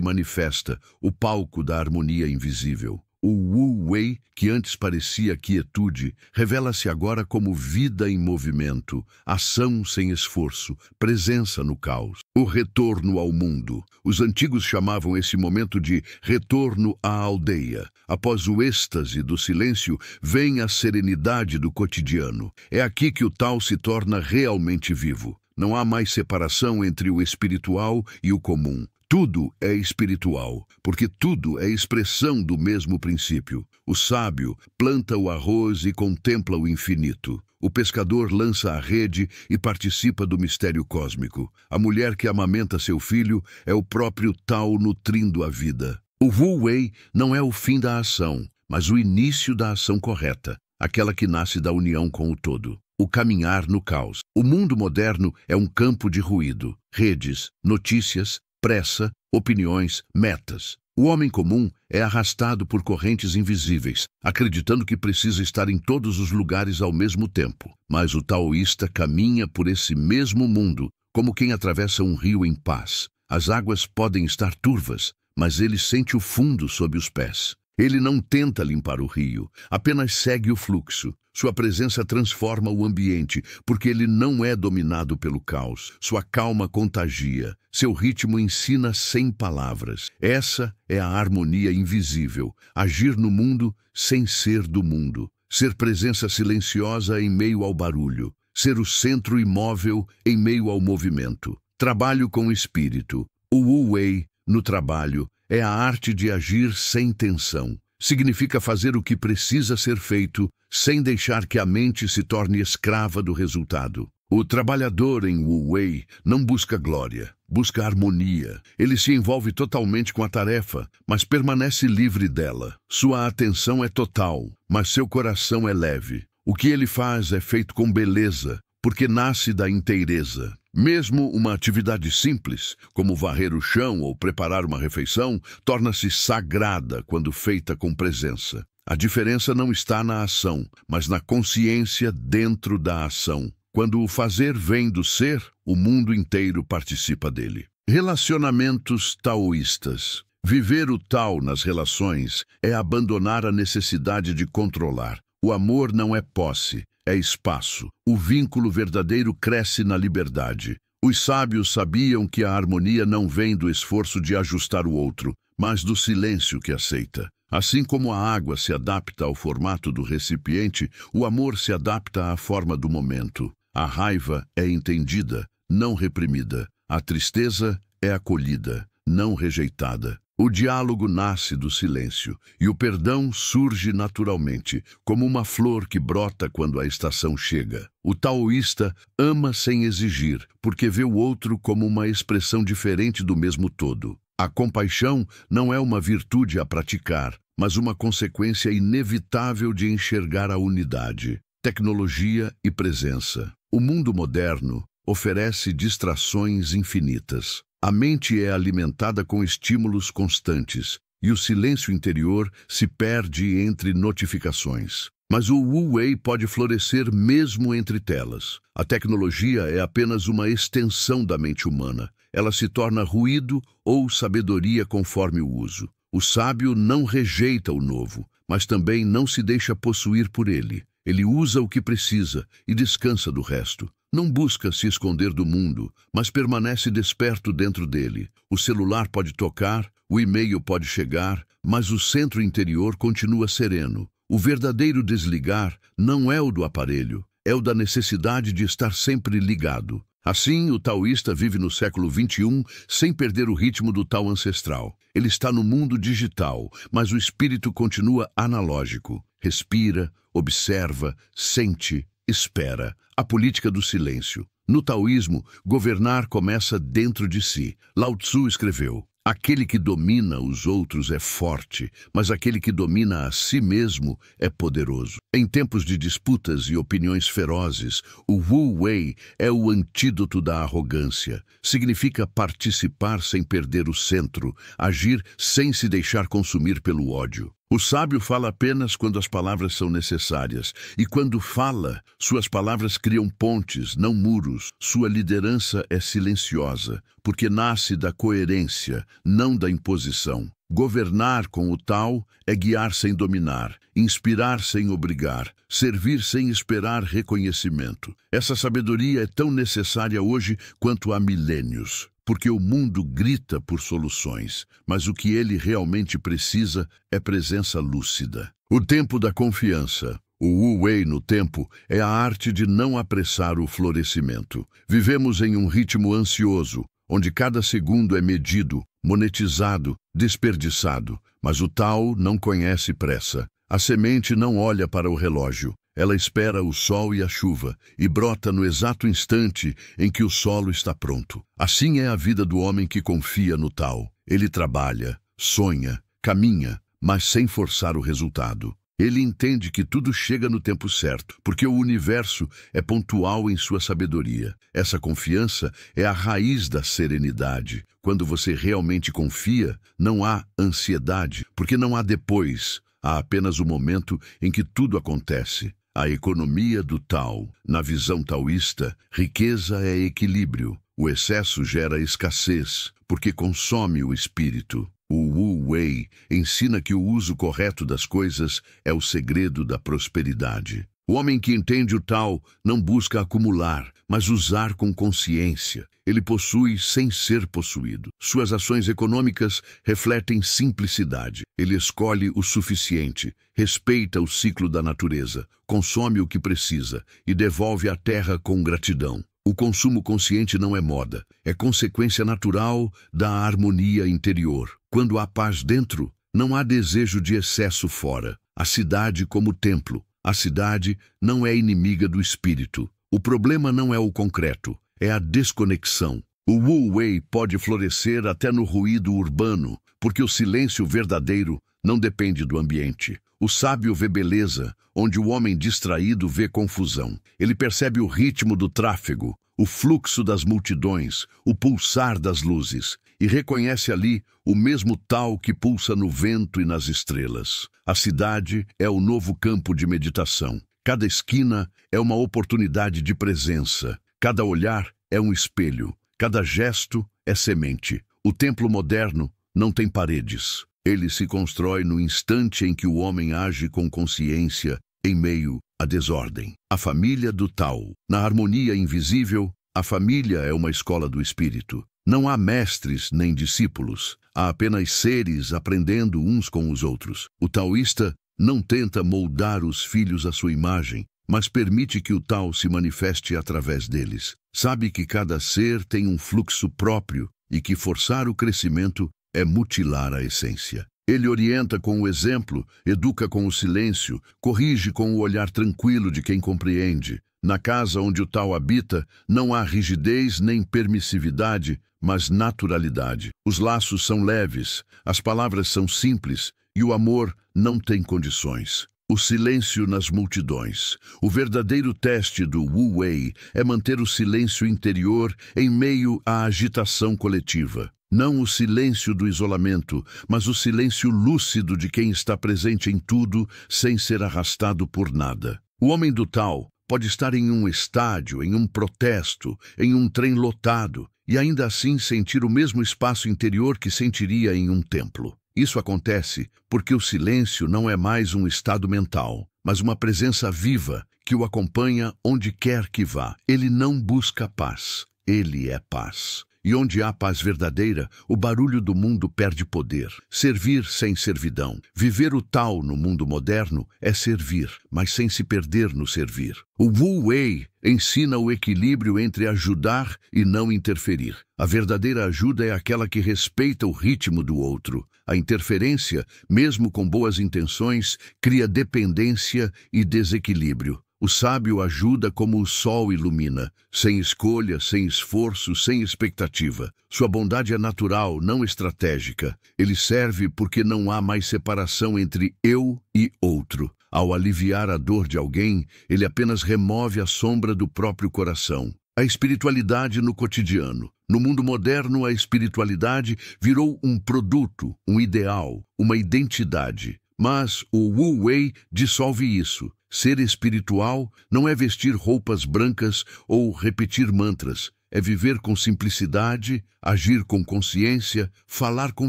manifesta, o palco da harmonia invisível. O Wu Wei, que antes parecia quietude, revela-se agora como vida em movimento, ação sem esforço, presença no caos. O retorno ao mundo. Os antigos chamavam esse momento de retorno à aldeia. Após o êxtase do silêncio, vem a serenidade do cotidiano. É aqui que o Tao se torna realmente vivo. Não há mais separação entre o espiritual e o comum. Tudo é espiritual, porque tudo é expressão do mesmo princípio. O sábio planta o arroz e contempla o infinito. O pescador lança a rede e participa do mistério cósmico. A mulher que amamenta seu filho é o próprio Tao nutrindo a vida. O Wu Wei não é o fim da ação, mas o início da ação correta, aquela que nasce da união com o todo. O caminhar no caos. O mundo moderno é um campo de ruído, redes, notícias, pressa, opiniões, metas. O homem comum é arrastado por correntes invisíveis, acreditando que precisa estar em todos os lugares ao mesmo tempo. Mas o taoísta caminha por esse mesmo mundo, como quem atravessa um rio em paz. As águas podem estar turvas, mas ele sente o fundo sob os pés. Ele não tenta limpar o rio, apenas segue o fluxo. Sua presença transforma o ambiente, porque ele não é dominado pelo caos. Sua calma contagia. Seu ritmo ensina sem palavras. Essa é a harmonia invisível. Agir no mundo sem ser do mundo. Ser presença silenciosa em meio ao barulho. Ser o centro imóvel em meio ao movimento. Trabalho com o espírito. O Wu Wei, no trabalho, é a arte de agir sem tensão. Significa fazer o que precisa ser feito, sem deixar que a mente se torne escrava do resultado. O trabalhador em Wu Wei não busca glória, busca harmonia. Ele se envolve totalmente com a tarefa, mas permanece livre dela. Sua atenção é total, mas seu coração é leve. O que ele faz é feito com beleza, porque nasce da inteireza. Mesmo uma atividade simples, como varrer o chão ou preparar uma refeição, torna-se sagrada quando feita com presença. A diferença não está na ação, mas na consciência dentro da ação. Quando o fazer vem do ser, o mundo inteiro participa dele. Relacionamentos taoístas. Viver o Tao nas relações é abandonar a necessidade de controlar. O amor não é posse, é espaço. O vínculo verdadeiro cresce na liberdade. Os sábios sabiam que a harmonia não vem do esforço de ajustar o outro, mas do silêncio que aceita. Assim como a água se adapta ao formato do recipiente, o amor se adapta à forma do momento. A raiva é entendida, não reprimida. A tristeza é acolhida, não rejeitada. O diálogo nasce do silêncio, e o perdão surge naturalmente, como uma flor que brota quando a estação chega. O taoísta ama sem exigir, porque vê o outro como uma expressão diferente do mesmo todo. A compaixão não é uma virtude a praticar, mas uma consequência inevitável de enxergar a unidade, tecnologia e presença. O mundo moderno oferece distrações infinitas. A mente é alimentada com estímulos constantes e o silêncio interior se perde entre notificações. Mas o Wu Wei pode florescer mesmo entre telas. A tecnologia é apenas uma extensão da mente humana. Ela se torna ruído ou sabedoria conforme o uso. O sábio não rejeita o novo, mas também não se deixa possuir por ele. Ele usa o que precisa e descansa do resto. Não busca se esconder do mundo, mas permanece desperto dentro dele. O celular pode tocar, o e-mail pode chegar, mas o centro interior continua sereno. O verdadeiro desligar não é o do aparelho, é o da necessidade de estar sempre ligado. Assim, o taoísta vive no século XXI sem perder o ritmo do Tao ancestral. Ele está no mundo digital, mas o espírito continua analógico. Respira, observa, sente, espera. A política do silêncio. No taoísmo, governar começa dentro de si. Lao Tzu escreveu: aquele que domina os outros é forte, mas aquele que domina a si mesmo é poderoso. Em tempos de disputas e opiniões ferozes, o Wu Wei é o antídoto da arrogância. Significa participar sem perder o centro, agir sem se deixar consumir pelo ódio. O sábio fala apenas quando as palavras são necessárias, e quando fala, suas palavras criam pontes, não muros. Sua liderança é silenciosa, porque nasce da coerência, não da imposição. Governar com o Tao é guiar sem dominar, inspirar sem obrigar, servir sem esperar reconhecimento. Essa sabedoria é tão necessária hoje quanto há milênios. Porque o mundo grita por soluções, mas o que ele realmente precisa é presença lúcida. O tempo da confiança. O Wu Wei no tempo é a arte de não apressar o florescimento. Vivemos em um ritmo ansioso, onde cada segundo é medido, monetizado, desperdiçado. Mas o Tao não conhece pressa. A semente não olha para o relógio. Ela espera o sol e a chuva, e brota no exato instante em que o solo está pronto. Assim é a vida do homem que confia no Tao. Ele trabalha, sonha, caminha, mas sem forçar o resultado. Ele entende que tudo chega no tempo certo, porque o universo é pontual em sua sabedoria. Essa confiança é a raiz da serenidade. Quando você realmente confia, não há ansiedade, porque não há depois. Há apenas o momento em que tudo acontece. A economia do Tao. Na visão taoísta, riqueza é equilíbrio. O excesso gera escassez, porque consome o espírito. O Wu Wei ensina que o uso correto das coisas é o segredo da prosperidade. O homem que entende o Tao não busca acumular, mas usar com consciência. Ele possui sem ser possuído. Suas ações econômicas refletem simplicidade. Ele escolhe o suficiente, respeita o ciclo da natureza, consome o que precisa e devolve à terra com gratidão. O consumo consciente não é moda, é consequência natural da harmonia interior. Quando há paz dentro, não há desejo de excesso fora. A cidade como templo. A cidade não é inimiga do espírito. O problema não é o concreto, é a desconexão. O Wu Wei pode florescer até no ruído urbano, porque o silêncio verdadeiro não depende do ambiente. O sábio vê beleza, onde o homem distraído vê confusão. Ele percebe o ritmo do tráfego, o fluxo das multidões, o pulsar das luzes, e reconhece ali o mesmo Tao que pulsa no vento e nas estrelas. A cidade é o novo campo de meditação. Cada esquina é uma oportunidade de presença. Cada olhar é um espelho. Cada gesto é semente. O templo moderno não tem paredes. Ele se constrói no instante em que o homem age com consciência em meio à desordem. A família do Tao. Na harmonia invisível, a família é uma escola do espírito. Não há mestres nem discípulos. Há apenas seres aprendendo uns com os outros. O taoísta não tenta moldar os filhos à sua imagem, mas permite que o Tao se manifeste através deles. Sabe que cada ser tem um fluxo próprio e que forçar o crescimento é mutilar a essência. Ele orienta com o exemplo, educa com o silêncio, corrige com o olhar tranquilo de quem compreende. Na casa onde o Tao habita, não há rigidez nem permissividade, mas naturalidade. Os laços são leves, as palavras são simples e o amor não tem condições. O silêncio nas multidões. O verdadeiro teste do Wu Wei é manter o silêncio interior em meio à agitação coletiva. Não o silêncio do isolamento, mas o silêncio lúcido de quem está presente em tudo sem ser arrastado por nada. O homem do Tao pode estar em um estádio, em um protesto, em um trem lotado, e ainda assim sentir o mesmo espaço interior que sentiria em um templo. Isso acontece porque o silêncio não é mais um estado mental, mas uma presença viva que o acompanha onde quer que vá. Ele não busca paz, ele é paz. E onde há paz verdadeira, o barulho do mundo perde poder. Servir sem servidão. Viver o Tao no mundo moderno é servir, mas sem se perder no servir. O Wu Wei ensina o equilíbrio entre ajudar e não interferir. A verdadeira ajuda é aquela que respeita o ritmo do outro. A interferência, mesmo com boas intenções, cria dependência e desequilíbrio. O sábio ajuda como o sol ilumina, sem escolha, sem esforço, sem expectativa. Sua bondade é natural, não estratégica. Ele serve porque não há mais separação entre eu e outro. Ao aliviar a dor de alguém, ele apenas remove a sombra do próprio coração. A espiritualidade no cotidiano. No mundo moderno, a espiritualidade virou um produto, um ideal, uma identidade. Mas o Wu Wei dissolve isso. Ser espiritual não é vestir roupas brancas ou repetir mantras. É viver com simplicidade, agir com consciência, falar com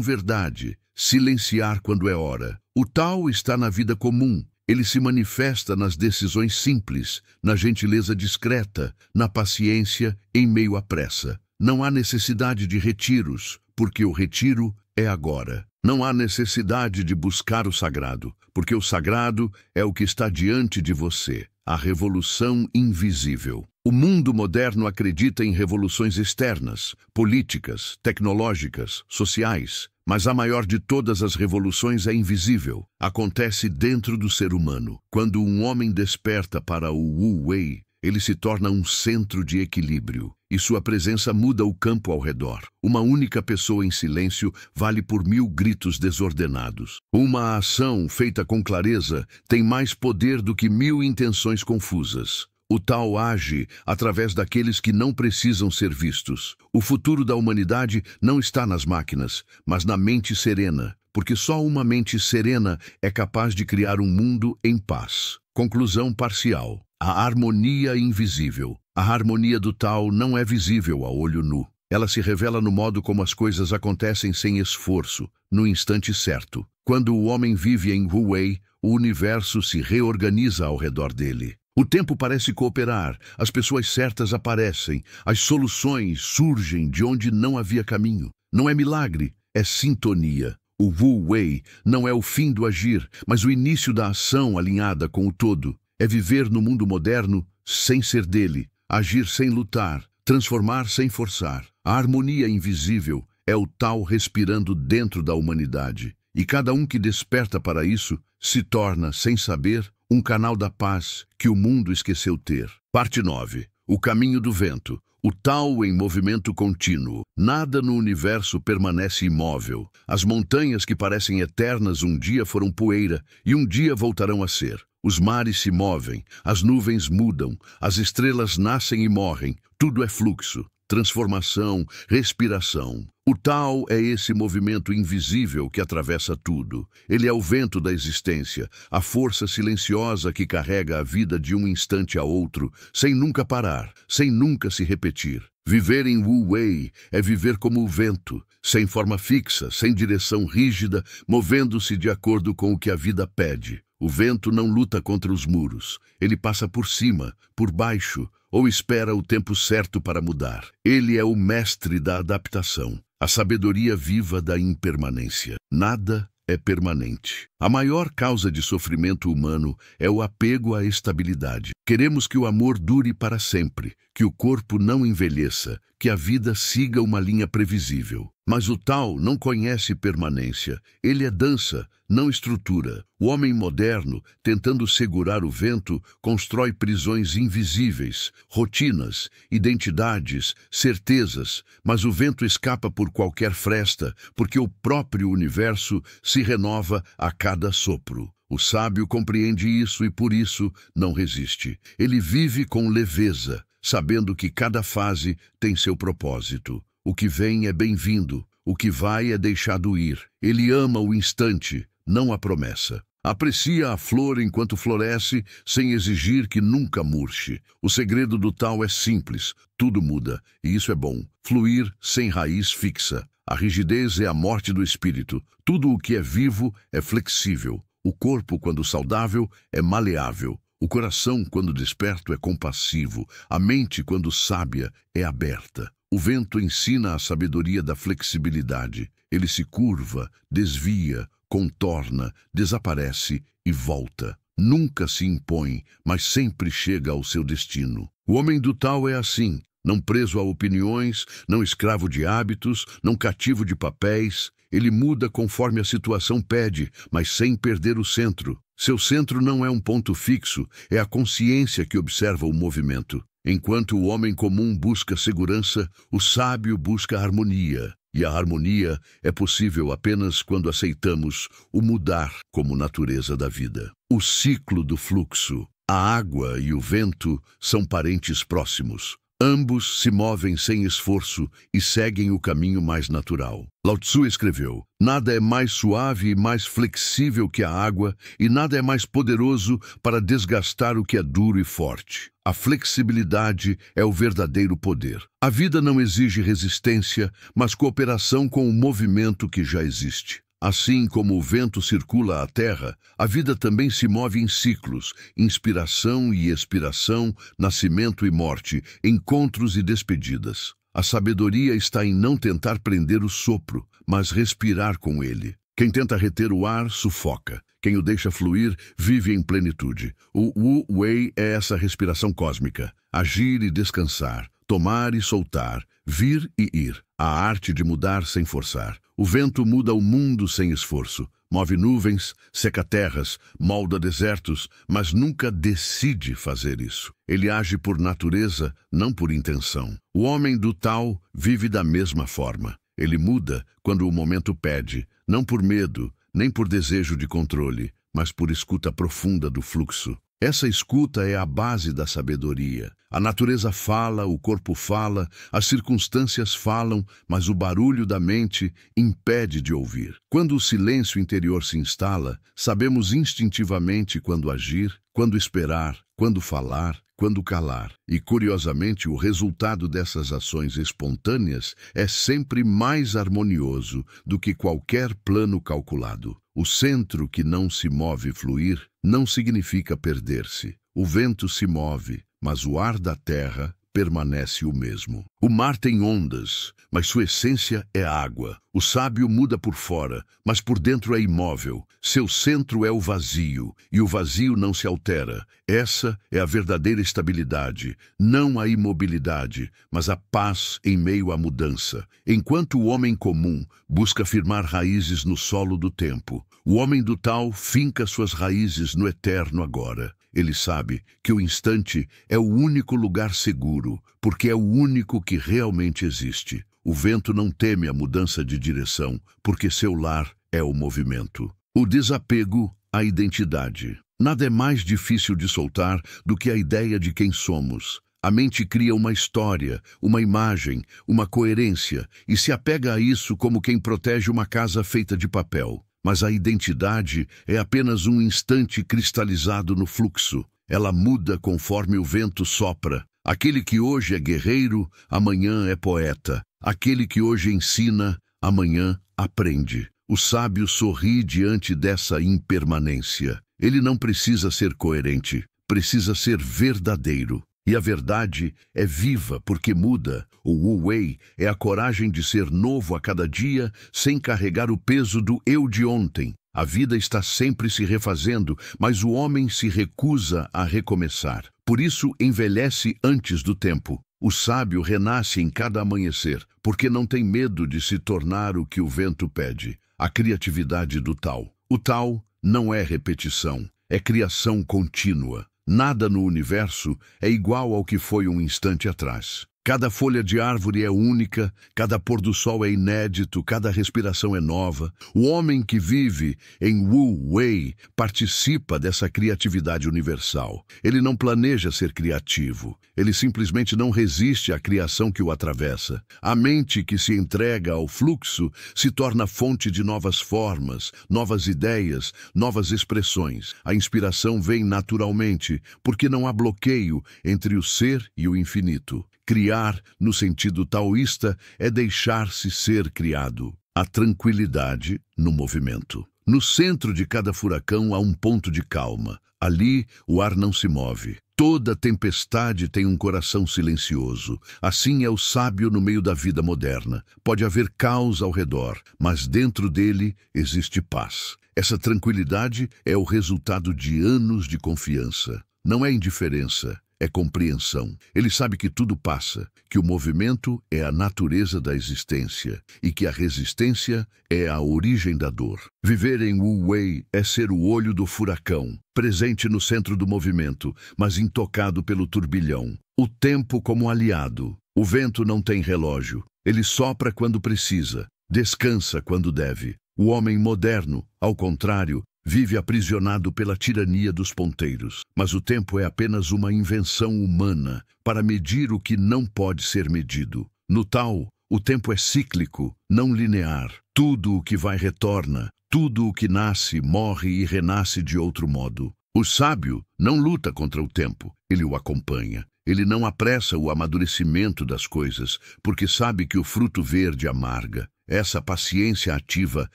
verdade, silenciar quando é hora. O Tao está na vida comum. Ele se manifesta nas decisões simples, na gentileza discreta, na paciência em meio à pressa. Não há necessidade de retiros, porque o retiro é agora. Não há necessidade de buscar o sagrado, porque o sagrado é o que está diante de você, a revolução invisível. O mundo moderno acredita em revoluções externas, políticas, tecnológicas, sociais, mas a maior de todas as revoluções é invisível. Acontece dentro do ser humano. Quando um homem desperta para o Wu Wei, ele se torna um centro de equilíbrio, e sua presença muda o campo ao redor. Uma única pessoa em silêncio vale por 1000 gritos desordenados. Uma ação feita com clareza tem mais poder do que 1000 intenções confusas. O Tao age através daqueles que não precisam ser vistos. O futuro da humanidade não está nas máquinas, mas na mente serena, porque só uma mente serena é capaz de criar um mundo em paz. Conclusão parcial. A harmonia invisível. A harmonia do Tao não é visível a olho nu. Ela se revela no modo como as coisas acontecem sem esforço, no instante certo. Quando o homem vive em Wu Wei, o universo se reorganiza ao redor dele. O tempo parece cooperar, as pessoas certas aparecem, as soluções surgem de onde não havia caminho. Não é milagre, é sintonia. O Wu Wei não é o fim do agir, mas o início da ação alinhada com o todo. É viver no mundo moderno sem ser dele, agir sem lutar, transformar sem forçar. A harmonia invisível é o Tao respirando dentro da humanidade. E cada um que desperta para isso se torna, sem saber, um canal da paz que o mundo esqueceu ter. Parte 9. O caminho do vento. O Tao em movimento contínuo. Nada no universo permanece imóvel. As montanhas que parecem eternas um dia foram poeira e um dia voltarão a ser. Os mares se movem, as nuvens mudam, as estrelas nascem e morrem. Tudo é fluxo, transformação, respiração. O Tao é esse movimento invisível que atravessa tudo. Ele é o vento da existência, a força silenciosa que carrega a vida de um instante a outro, sem nunca parar, sem nunca se repetir. Viver em Wu Wei é viver como o vento, sem forma fixa, sem direção rígida, movendo-se de acordo com o que a vida pede. O vento não luta contra os muros. Ele passa por cima, por baixo, ou espera o tempo certo para mudar. Ele é o mestre da adaptação, a sabedoria viva da impermanência. Nada é permanente. A maior causa de sofrimento humano é o apego à estabilidade. Queremos que o amor dure para sempre, que o corpo não envelheça, que a vida siga uma linha previsível. Mas o Tao não conhece permanência. Ele é dança, não estrutura. O homem moderno, tentando segurar o vento, constrói prisões invisíveis, rotinas, identidades, certezas, mas o vento escapa por qualquer fresta, porque o próprio universo se renova a cada sopro. O sábio compreende isso e por isso não resiste. Ele vive com leveza, sabendo que cada fase tem seu propósito. O que vem é bem-vindo, o que vai é deixado ir. Ele ama o instante, não a promessa. Aprecia a flor enquanto floresce, sem exigir que nunca murche. O segredo do Tao é simples, tudo muda, e isso é bom. Fluir sem raiz fixa. A rigidez é a morte do espírito. Tudo o que é vivo é flexível. O corpo, quando saudável, é maleável. O coração, quando desperto, é compassivo. A mente, quando sábia, é aberta. O vento ensina a sabedoria da flexibilidade. Ele se curva, desvia, contorna, desaparece e volta. Nunca se impõe, mas sempre chega ao seu destino. O homem do Tao é assim, não preso a opiniões, não escravo de hábitos, não cativo de papéis. Ele muda conforme a situação pede, mas sem perder o centro. Seu centro não é um ponto fixo, é a consciência que observa o movimento. Enquanto o homem comum busca segurança, o sábio busca harmonia. E a harmonia é possível apenas quando aceitamos o mudar como natureza da vida. O ciclo do fluxo. A água e o vento são parentes próximos. Ambos se movem sem esforço e seguem o caminho mais natural. Lao Tzu escreveu: nada é mais suave e mais flexível que a água, e nada é mais poderoso para desgastar o que é duro e forte. A flexibilidade é o verdadeiro poder. A vida não exige resistência, mas cooperação com o movimento que já existe. Assim como o vento circula a terra, a vida também se move em ciclos, inspiração e expiração, nascimento e morte, encontros e despedidas. A sabedoria está em não tentar prender o sopro, mas respirar com ele. Quem tenta reter o ar, sufoca. Quem o deixa fluir, vive em plenitude. O Wu Wei é essa respiração cósmica. Agir e descansar, tomar e soltar, vir e ir. A arte de mudar sem forçar. O vento muda o mundo sem esforço. Move nuvens, seca terras, molda desertos, mas nunca decide fazer isso. Ele age por natureza, não por intenção. O homem do Tao vive da mesma forma. Ele muda quando o momento pede, não por medo, nem por desejo de controle, mas por escuta profunda do fluxo. Essa escuta é a base da sabedoria. A natureza fala, o corpo fala, as circunstâncias falam, mas o barulho da mente impede de ouvir. Quando o silêncio interior se instala, sabemos instintivamente quando agir, quando esperar, quando falar, quando calar. E, curiosamente, o resultado dessas ações espontâneas é sempre mais harmonioso do que qualquer plano calculado. O centro que não se move fluir não significa perder-se. O vento se move, mas o ar da terra permanece o mesmo. O mar tem ondas, mas sua essência é água. O sábio muda por fora, mas por dentro é imóvel. Seu centro é o vazio, e o vazio não se altera. Essa é a verdadeira estabilidade, não a imobilidade, mas a paz em meio à mudança. Enquanto o homem comum busca firmar raízes no solo do tempo, o homem do Tao finca suas raízes no eterno agora. Ele sabe que o instante é o único lugar seguro, porque é o único que realmente existe. O vento não teme a mudança de direção, porque seu lar é o movimento. O desapego à identidade. Nada é mais difícil de soltar do que a ideia de quem somos. A mente cria uma história, uma imagem, uma coerência, e se apega a isso como quem protege uma casa feita de papel. Mas a identidade é apenas um instante cristalizado no fluxo. Ela muda conforme o vento sopra. Aquele que hoje é guerreiro, amanhã é poeta. Aquele que hoje ensina, amanhã aprende. O sábio sorri diante dessa impermanência. Ele não precisa ser coerente, precisa ser verdadeiro. E a verdade é viva porque muda. O Wu Wei é a coragem de ser novo a cada dia sem carregar o peso do eu de ontem. A vida está sempre se refazendo, mas o homem se recusa a recomeçar. Por isso envelhece antes do tempo. O sábio renasce em cada amanhecer, porque não tem medo de se tornar o que o vento pede. A criatividade do Tao. O Tao não é repetição, é criação contínua. Nada no universo é igual ao que foi um instante atrás. Cada folha de árvore é única, cada pôr do sol é inédito, cada respiração é nova. O homem que vive em Wu Wei participa dessa criatividade universal. Ele não planeja ser criativo, ele simplesmente não resiste à criação que o atravessa. A mente que se entrega ao fluxo se torna fonte de novas formas, novas ideias, novas expressões. A inspiração vem naturalmente, porque não há bloqueio entre o ser e o infinito. Criar, no sentido taoísta, é deixar-se ser criado. A tranquilidade no movimento. No centro de cada furacão há um ponto de calma. Ali, o ar não se move. Toda tempestade tem um coração silencioso. Assim é o sábio no meio da vida moderna. Pode haver caos ao redor, mas dentro dele existe paz. Essa tranquilidade é o resultado de anos de confiança. Não é indiferença, é compreensão. Ele sabe que tudo passa, que o movimento é a natureza da existência e que a resistência é a origem da dor. Viver em Wu Wei é ser o olho do furacão, presente no centro do movimento, mas intocado pelo turbilhão. O tempo como aliado. O vento não tem relógio. Ele sopra quando precisa, descansa quando deve. O homem moderno, ao contrário, vive aprisionado pela tirania dos ponteiros. Mas o tempo é apenas uma invenção humana para medir o que não pode ser medido. No Tao, o tempo é cíclico, não linear. Tudo o que vai retorna, tudo o que nasce, morre e renasce de outro modo. O sábio não luta contra o tempo, ele o acompanha. Ele não apressa o amadurecimento das coisas, porque sabe que o fruto verde amarga. Essa paciência ativa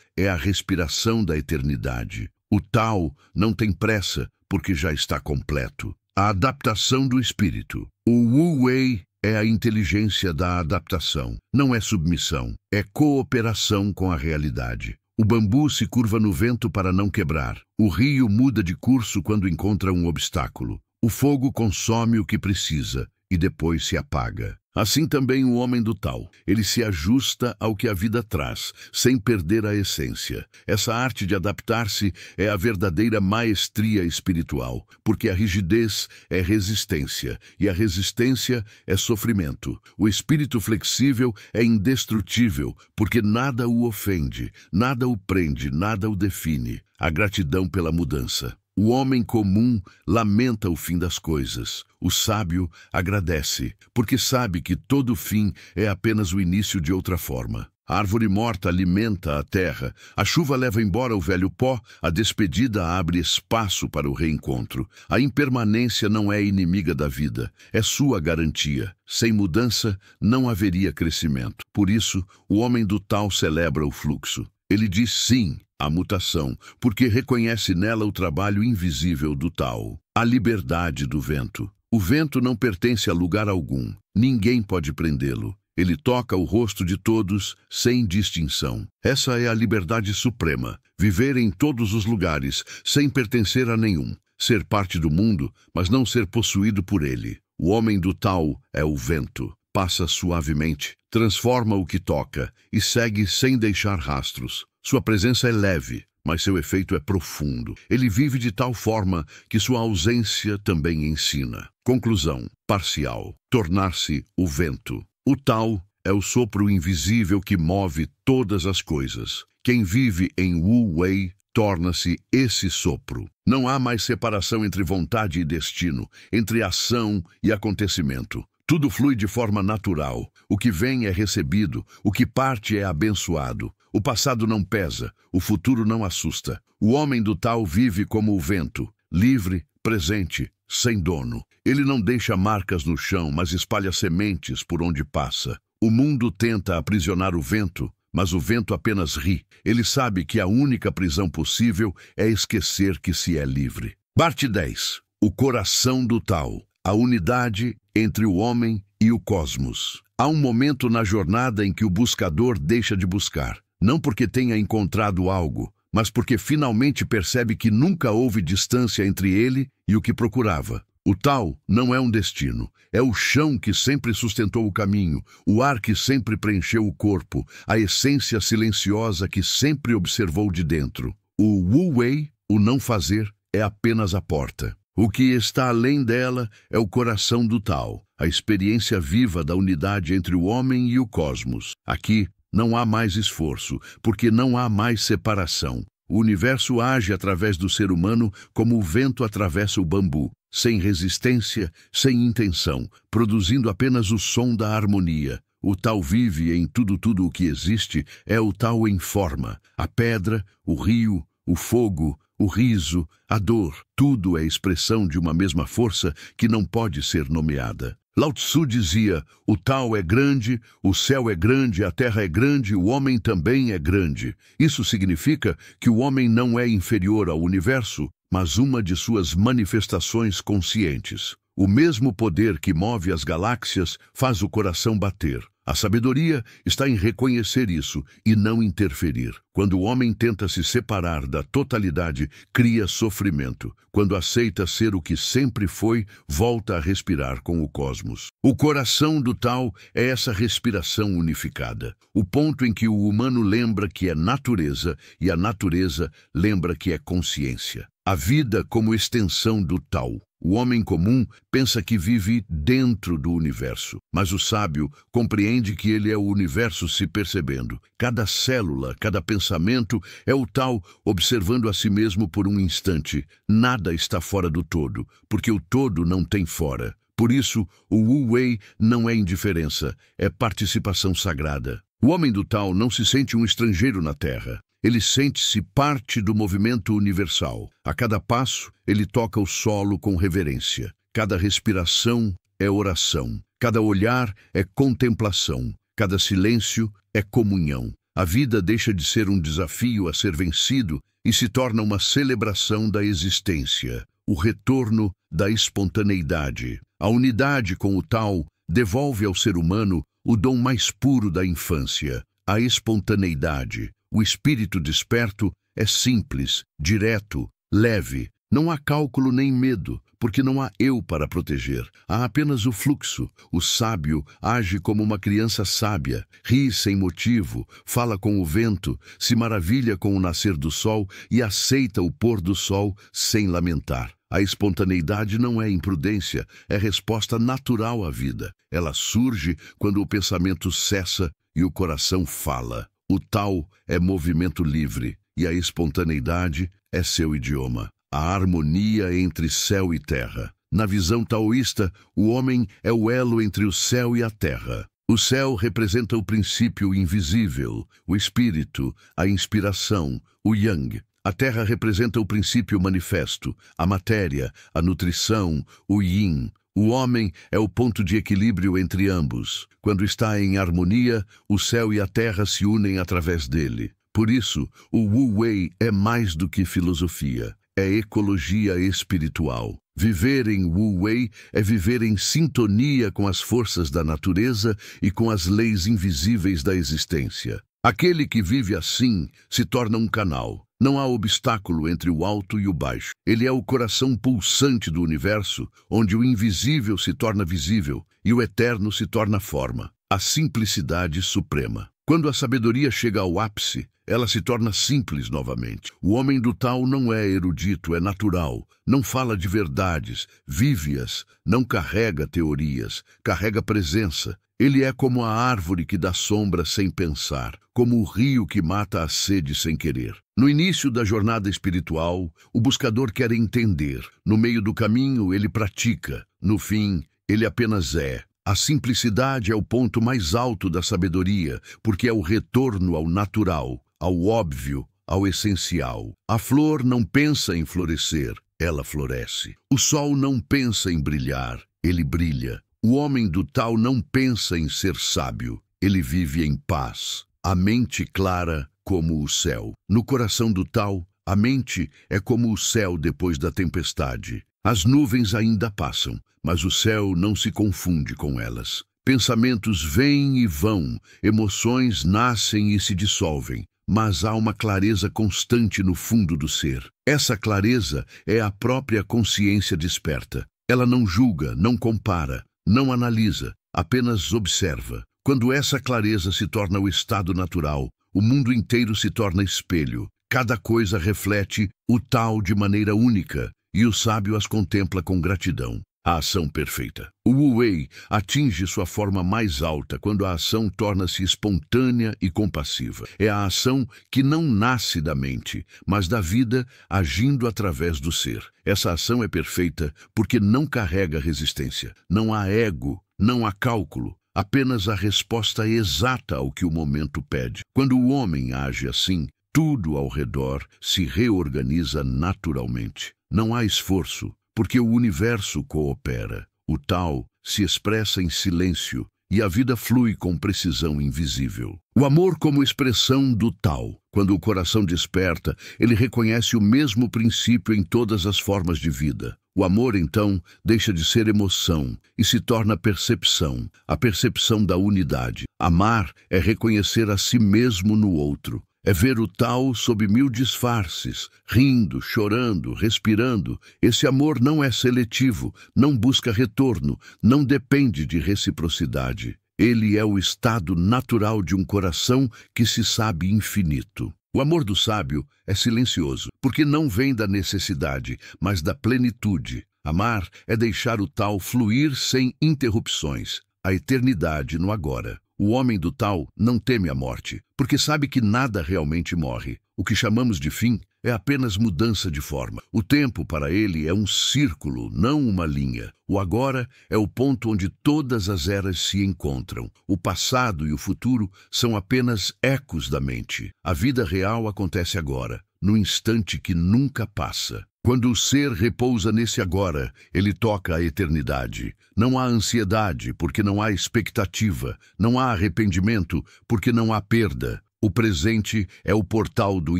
é a respiração da eternidade. O Tao não tem pressa, porque já está completo. A adaptação do espírito. O Wu Wei é a inteligência da adaptação. Não é submissão, é cooperação com a realidade. O bambu se curva no vento para não quebrar. O rio muda de curso quando encontra um obstáculo. O fogo consome o que precisa e depois se apaga. Assim também o homem do Tao. Ele se ajusta ao que a vida traz, sem perder a essência. Essa arte de adaptar-se é a verdadeira maestria espiritual, porque a rigidez é resistência, e a resistência é sofrimento. O espírito flexível é indestrutível, porque nada o ofende, nada o prende, nada o define. A gratidão pela mudança. O homem comum lamenta o fim das coisas. O sábio agradece, porque sabe que todo fim é apenas o início de outra forma. A árvore morta alimenta a terra, a chuva leva embora o velho pó, a despedida abre espaço para o reencontro. A impermanência não é inimiga da vida, é sua garantia. Sem mudança, não haveria crescimento. Por isso, o homem do Tao celebra o fluxo. Ele diz sim à mutação, porque reconhece nela o trabalho invisível do Tao. A liberdade do vento. O vento não pertence a lugar algum. Ninguém pode prendê-lo. Ele toca o rosto de todos, sem distinção. Essa é a liberdade suprema. Viver em todos os lugares, sem pertencer a nenhum. Ser parte do mundo, mas não ser possuído por ele. O homem do Tao é o vento. Passa suavemente, transforma o que toca e segue sem deixar rastros. Sua presença é leve, mas seu efeito é profundo. Ele vive de tal forma que sua ausência também ensina. Conclusão parcial. Tornar-se o vento. O Tao é o sopro invisível que move todas as coisas. Quem vive em Wu Wei torna-se esse sopro. Não há mais separação entre vontade e destino, entre ação e acontecimento. Tudo flui de forma natural. O que vem é recebido, o que parte é abençoado. O passado não pesa, o futuro não assusta. O homem do Tao vive como o vento, livre, presente, sem dono. Ele não deixa marcas no chão, mas espalha sementes por onde passa. O mundo tenta aprisionar o vento, mas o vento apenas ri. Ele sabe que a única prisão possível é esquecer que se é livre. Parte 10. O coração do Tao. A unidade entre o homem e o cosmos. Há um momento na jornada em que o buscador deixa de buscar. Não porque tenha encontrado algo, mas porque finalmente percebe que nunca houve distância entre ele e o que procurava. O Tao não é um destino, é o chão que sempre sustentou o caminho, o ar que sempre preencheu o corpo, a essência silenciosa que sempre observou de dentro. O Wu Wei, o não fazer, é apenas a porta. O que está além dela é o coração do Tao, a experiência viva da unidade entre o homem e o cosmos. Aqui não há mais esforço, porque não há mais separação. O universo age através do ser humano como o vento atravessa o bambu, sem resistência, sem intenção, produzindo apenas o som da harmonia. O Tao vive em tudo o que existe, é o Tao em forma. A pedra, o rio, o fogo, o riso, a dor, tudo é expressão de uma mesma força que não pode ser nomeada. Lao Tzu dizia, o Tao é grande, o céu é grande, a terra é grande, o homem também é grande. Isso significa que o homem não é inferior ao universo, mas uma de suas manifestações conscientes. O mesmo poder que move as galáxias faz o coração bater. A sabedoria está em reconhecer isso e não interferir. Quando o homem tenta se separar da totalidade, cria sofrimento. Quando aceita ser o que sempre foi, volta a respirar com o cosmos. O coração do Tao é essa respiração unificada. O ponto em que o humano lembra que é natureza e a natureza lembra que é consciência. A vida como extensão do Tao. O homem comum pensa que vive dentro do universo, mas o sábio compreende que ele é o universo se percebendo. Cada célula, cada pensamento é o Tao observando a si mesmo por um instante. Nada está fora do todo, porque o todo não tem fora. Por isso, o Wu Wei não é indiferença, é participação sagrada. O homem do Tao não se sente um estrangeiro na Terra. Ele sente-se parte do movimento universal. A cada passo, ele toca o solo com reverência. Cada respiração é oração. Cada olhar é contemplação. Cada silêncio é comunhão. A vida deixa de ser um desafio a ser vencido e se torna uma celebração da existência, o retorno da espontaneidade. A unidade com o Tao devolve ao ser humano o dom mais puro da infância, a espontaneidade. O espírito desperto é simples, direto, leve. Não há cálculo nem medo, porque não há eu para proteger. Há apenas o fluxo. O sábio age como uma criança sábia, ri sem motivo, fala com o vento, se maravilha com o nascer do sol e aceita o pôr do sol sem lamentar. A espontaneidade não é imprudência, é resposta natural à vida. Ela surge quando o pensamento cessa e o coração fala. O Tao é movimento livre e a espontaneidade é seu idioma. A harmonia entre céu e terra. Na visão taoísta, o homem é o elo entre o céu e a terra. O céu representa o princípio invisível, o espírito, a inspiração, o yang. A terra representa o princípio manifesto, a matéria, a nutrição, o yin. O homem é o ponto de equilíbrio entre ambos. Quando está em harmonia, o céu e a terra se unem através dele. Por isso, o Wu Wei é mais do que filosofia. É ecologia espiritual. Viver em Wu Wei é viver em sintonia com as forças da natureza e com as leis invisíveis da existência. Aquele que vive assim se torna um canal. Não há obstáculo entre o alto e o baixo. Ele é o coração pulsante do universo, onde o invisível se torna visível e o eterno se torna forma. A simplicidade suprema. Quando a sabedoria chega ao ápice, ela se torna simples novamente. O homem do Tao não é erudito, é natural. Não fala de verdades, vive-as. Não carrega teorias, carrega presença. Ele é como a árvore que dá sombra sem pensar, como o rio que mata a sede sem querer. No início da jornada espiritual, o buscador quer entender. No meio do caminho, ele pratica. No fim, ele apenas é. A simplicidade é o ponto mais alto da sabedoria, porque é o retorno ao natural, ao óbvio, ao essencial. A flor não pensa em florescer, ela floresce. O sol não pensa em brilhar, ele brilha. O homem do Tao não pensa em ser sábio, ele vive em paz. A mente clara como o céu. No coração do Tao, a mente é como o céu depois da tempestade. As nuvens ainda passam, mas o céu não se confunde com elas. Pensamentos vêm e vão, emoções nascem e se dissolvem, mas há uma clareza constante no fundo do ser. Essa clareza é a própria consciência desperta. Ela não julga, não compara, não analisa, apenas observa. Quando essa clareza se torna o estado natural, o mundo inteiro se torna espelho. Cada coisa reflete o Tao de maneira única, e o sábio as contempla com gratidão. A ação perfeita. O Wu Wei atinge sua forma mais alta quando a ação torna-se espontânea e compassiva. É a ação que não nasce da mente, mas da vida agindo através do ser. Essa ação é perfeita porque não carrega resistência. Não há ego, não há cálculo. Apenas a resposta exata ao que o momento pede. Quando o homem age assim, tudo ao redor se reorganiza naturalmente. Não há esforço, porque o universo coopera. O Tao se expressa em silêncio e a vida flui com precisão invisível. O amor como expressão do Tao. Quando o coração desperta, ele reconhece o mesmo princípio em todas as formas de vida. O amor, então, deixa de ser emoção e se torna percepção, a percepção da unidade. Amar é reconhecer a si mesmo no outro. É ver o tal sob mil disfarces, rindo, chorando, respirando. Esse amor não é seletivo, não busca retorno, não depende de reciprocidade. Ele é o estado natural de um coração que se sabe infinito. O amor do sábio é silencioso, porque não vem da necessidade, mas da plenitude. Amar é deixar o tal fluir sem interrupções, a eternidade no agora. O homem do tal não teme a morte, porque sabe que nada realmente morre. O que chamamos de fim é apenas mudança de forma. O tempo, para ele, é um círculo, não uma linha. O agora é o ponto onde todas as eras se encontram. O passado e o futuro são apenas ecos da mente. A vida real acontece agora, no instante que nunca passa. Quando o ser repousa nesse agora, ele toca a eternidade. Não há ansiedade, porque não há expectativa. Não há arrependimento, porque não há perda. O presente é o portal do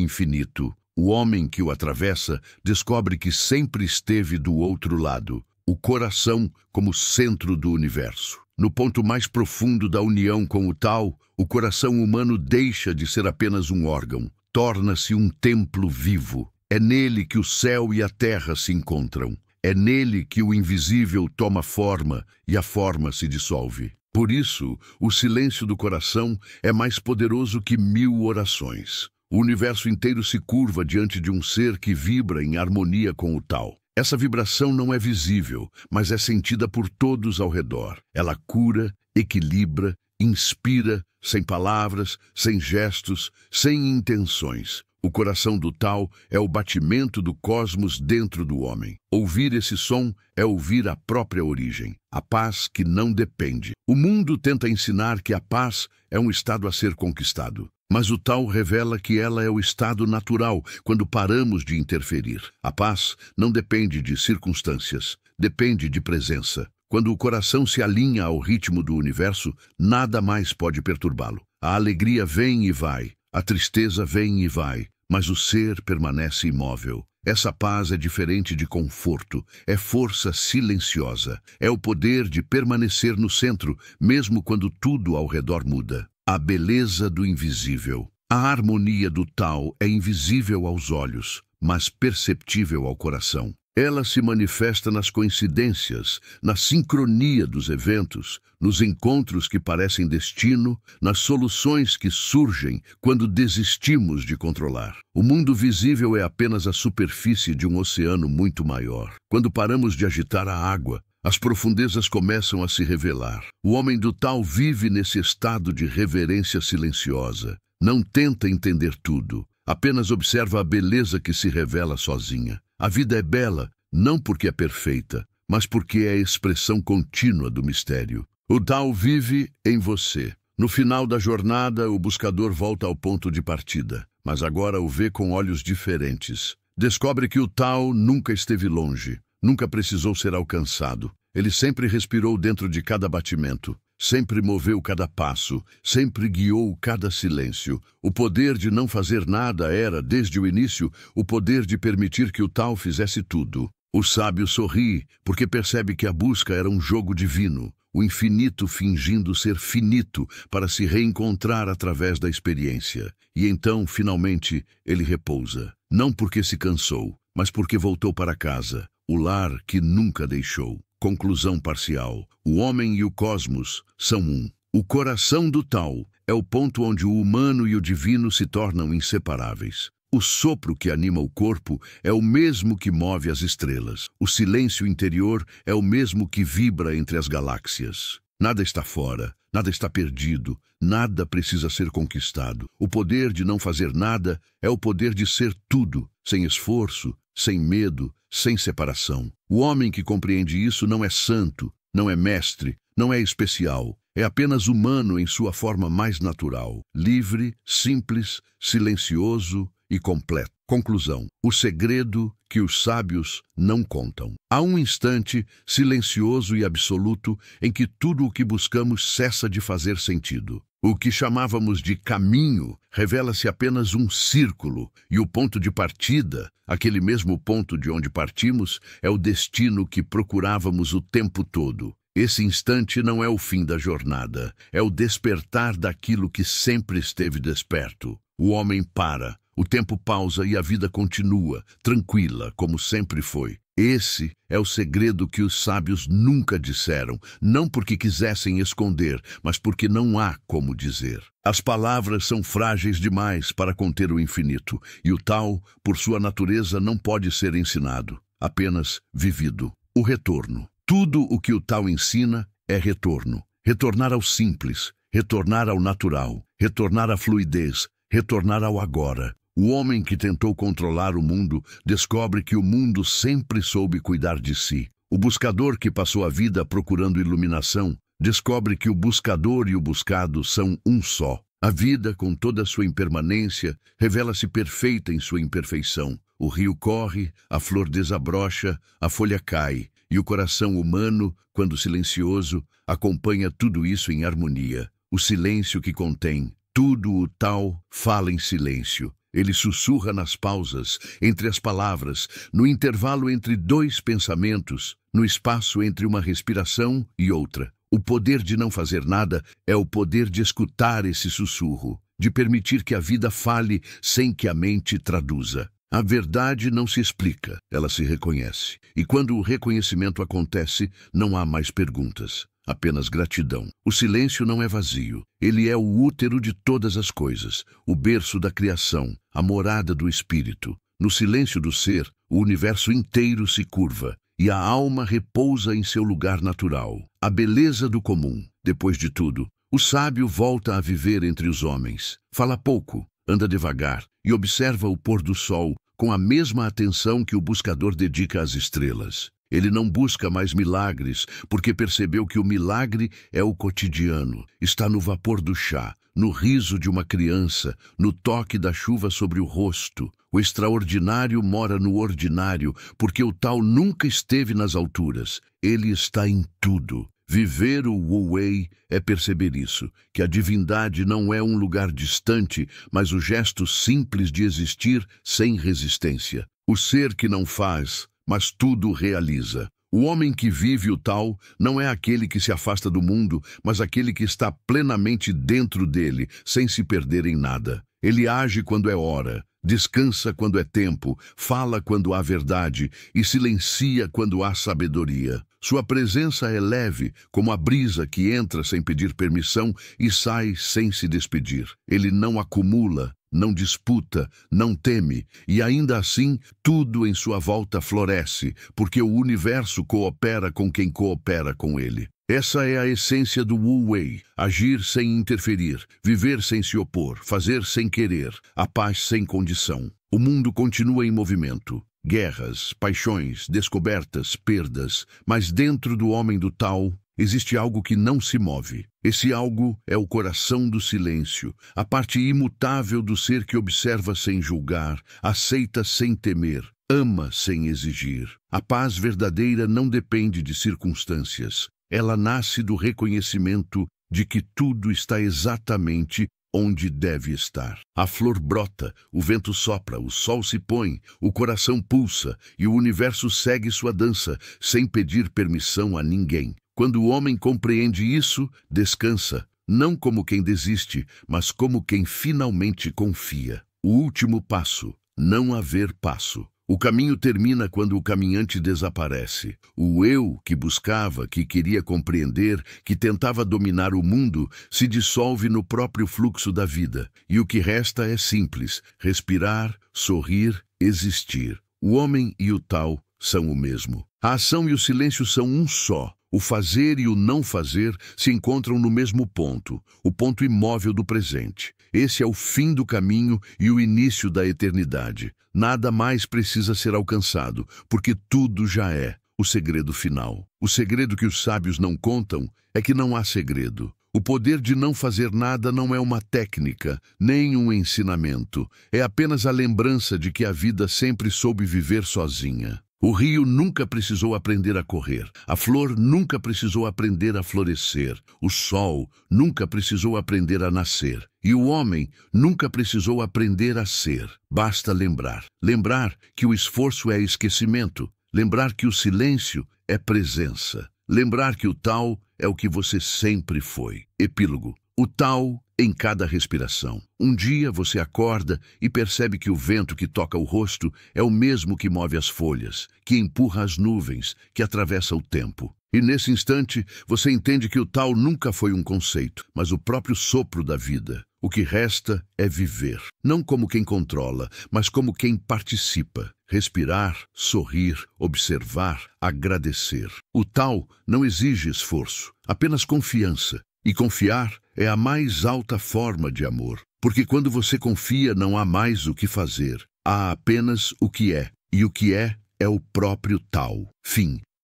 infinito. O homem que o atravessa descobre que sempre esteve do outro lado. O coração como centro do universo. No ponto mais profundo da união com o tal, o coração humano deixa de ser apenas um órgão. Torna-se um templo vivo. É nele que o céu e a terra se encontram. É nele que o invisível toma forma e a forma se dissolve. Por isso, o silêncio do coração é mais poderoso que 1000 orações. O universo inteiro se curva diante de um ser que vibra em harmonia com o tal. Essa vibração não é visível, mas é sentida por todos ao redor. Ela cura, equilibra, inspira, sem palavras, sem gestos, sem intenções. O coração do tal é o batimento do cosmos dentro do homem. Ouvir esse som é ouvir a própria origem, a paz que não depende. O mundo tenta ensinar que a paz é um estado a ser conquistado, mas o tal revela que ela é o estado natural quando paramos de interferir. A paz não depende de circunstâncias, depende de presença. Quando o coração se alinha ao ritmo do universo, nada mais pode perturbá-lo. A alegria vem e vai, a tristeza vem e vai, mas o ser permanece imóvel. Essa paz é diferente de conforto, é força silenciosa, é o poder de permanecer no centro, mesmo quando tudo ao redor muda. A beleza do invisível. A harmonia do tal é invisível aos olhos, mas perceptível ao coração. Ela se manifesta nas coincidências, na sincronia dos eventos, nos encontros que parecem destino, nas soluções que surgem quando desistimos de controlar. O mundo visível é apenas a superfície de um oceano muito maior. Quando paramos de agitar a água, as profundezas começam a se revelar. O homem do tal vive nesse estado de reverência silenciosa. Não tenta entender tudo, apenas observa a beleza que se revela sozinha. A vida é bela, não porque é perfeita, mas porque é a expressão contínua do mistério. O tal vive em você. No final da jornada, o buscador volta ao ponto de partida, mas agora o vê com olhos diferentes. Descobre que o tal nunca esteve longe, nunca precisou ser alcançado. Ele sempre respirou dentro de cada batimento, sempre moveu cada passo, sempre guiou cada silêncio. O poder de não fazer nada era, desde o início, o poder de permitir que o tal fizesse tudo. O sábio sorri, porque percebe que a busca era um jogo divino, o infinito fingindo ser finito para se reencontrar através da experiência. E então, finalmente, ele repousa. Não porque se cansou, mas porque voltou para casa, o lar que nunca deixou. Conclusão parcial. O homem e o cosmos são um. O coração do tal é o ponto onde o humano e o divino se tornam inseparáveis. O sopro que anima o corpo é o mesmo que move as estrelas. O silêncio interior é o mesmo que vibra entre as galáxias. Nada está fora, nada está perdido, nada precisa ser conquistado. O poder de não fazer nada é o poder de ser tudo, sem esforço, sem medo, sem separação. O homem que compreende isso não é santo, não é mestre, não é especial. É apenas humano em sua forma mais natural, livre, simples, silencioso e completo. Conclusão. O segredo que os sábios não contam. Há um instante silencioso e absoluto em que tudo o que buscamos cessa de fazer sentido. O que chamávamos de caminho revela-se apenas um círculo, e o ponto de partida, aquele mesmo ponto de onde partimos, é o destino que procurávamos o tempo todo. Esse instante não é o fim da jornada, é o despertar daquilo que sempre esteve desperto. O homem para, o tempo pausa e a vida continua, tranquila, como sempre foi. Esse é o segredo que os sábios nunca disseram, não porque quisessem esconder, mas porque não há como dizer. As palavras são frágeis demais para conter o infinito, e o tal, por sua natureza, não pode ser ensinado, apenas vivido. O retorno. Tudo o que o tal ensina é retorno. Retornar ao simples, retornar ao natural, retornar à fluidez, retornar ao agora. O homem que tentou controlar o mundo descobre que o mundo sempre soube cuidar de si. O buscador que passou a vida procurando iluminação descobre que o buscador e o buscado são um só. A vida, com toda a sua impermanência, revela-se perfeita em sua imperfeição. O rio corre, a flor desabrocha, a folha cai, e o coração humano, quando silencioso, acompanha tudo isso em harmonia. O silêncio que contém tudo o tal fala em silêncio. Ele sussurra nas pausas, entre as palavras, no intervalo entre dois pensamentos, no espaço entre uma respiração e outra. O poder de não fazer nada é o poder de escutar esse sussurro, de permitir que a vida fale sem que a mente traduza. A verdade não se explica, ela se reconhece. E quando o reconhecimento acontece, não há mais perguntas. Apenas gratidão. O silêncio não é vazio. Ele é o útero de todas as coisas, o berço da criação, a morada do espírito. No silêncio do ser, o universo inteiro se curva e a alma repousa em seu lugar natural. A beleza do comum. Depois de tudo, o sábio volta a viver entre os homens. Fala pouco, anda devagar e observa o pôr do sol com a mesma atenção que o buscador dedica às estrelas. Ele não busca mais milagres, porque percebeu que o milagre é o cotidiano. Está no vapor do chá, no riso de uma criança, no toque da chuva sobre o rosto. O extraordinário mora no ordinário, porque o tal nunca esteve nas alturas. Ele está em tudo. Viver o Wu Wei é perceber isso, que a divindade não é um lugar distante, mas o gesto simples de existir sem resistência. O ser que não faz, mas tudo realiza. O homem que vive o tal não é aquele que se afasta do mundo, mas aquele que está plenamente dentro dele, sem se perder em nada. Ele age quando é hora, descansa quando é tempo, fala quando há verdade e silencia quando há sabedoria. Sua presença é leve, como a brisa que entra sem pedir permissão e sai sem se despedir. Ele não acumula, não disputa, não teme, e ainda assim tudo em sua volta floresce, porque o universo coopera com quem coopera com ele. Essa é a essência do Wu Wei: agir sem interferir, viver sem se opor, fazer sem querer, a paz sem condição. O mundo continua em movimento. Guerras, paixões, descobertas, perdas, mas dentro do homem do tal existe algo que não se move. Esse algo é o coração do silêncio, a parte imutável do ser que observa sem julgar, aceita sem temer, ama sem exigir. A paz verdadeira não depende de circunstâncias. Ela nasce do reconhecimento de que tudo está exatamente onde deve estar. A flor brota, o vento sopra, o sol se põe, o coração pulsa e o universo segue sua dança, sem pedir permissão a ninguém. Quando o homem compreende isso, descansa, não como quem desiste, mas como quem finalmente confia. O último passo: não haver passo. O caminho termina quando o caminhante desaparece. O eu que buscava, que queria compreender, que tentava dominar o mundo, se dissolve no próprio fluxo da vida. E o que resta é simples: respirar, sorrir, existir. O homem e o tal são o mesmo. A ação e o silêncio são um só. O fazer e o não fazer se encontram no mesmo ponto, o ponto imóvel do presente. Esse é o fim do caminho e o início da eternidade. Nada mais precisa ser alcançado, porque tudo já é o segredo final. O segredo que os sábios não contam é que não há segredo. O poder de não fazer nada não é uma técnica, nem um ensinamento. É apenas a lembrança de que a vida sempre soube viver sozinha. O rio nunca precisou aprender a correr. A flor nunca precisou aprender a florescer. O sol nunca precisou aprender a nascer. E o homem nunca precisou aprender a ser. Basta lembrar. Lembrar que o esforço é esquecimento. Lembrar que o silêncio é presença. Lembrar que o tal é o que você sempre foi. Epílogo. O tal em cada respiração. Um dia você acorda e percebe que o vento que toca o rosto é o mesmo que move as folhas, que empurra as nuvens, que atravessa o tempo. E nesse instante você entende que o tal nunca foi um conceito, mas o próprio sopro da vida. O que resta é viver, não como quem controla, mas como quem participa. Respirar, sorrir, observar, agradecer. O tal não exige esforço, apenas confiança. E confiar é a mais alta forma de amor, porque quando você confia não há mais o que fazer, há apenas o que é, e o que é o próprio tal. Fim.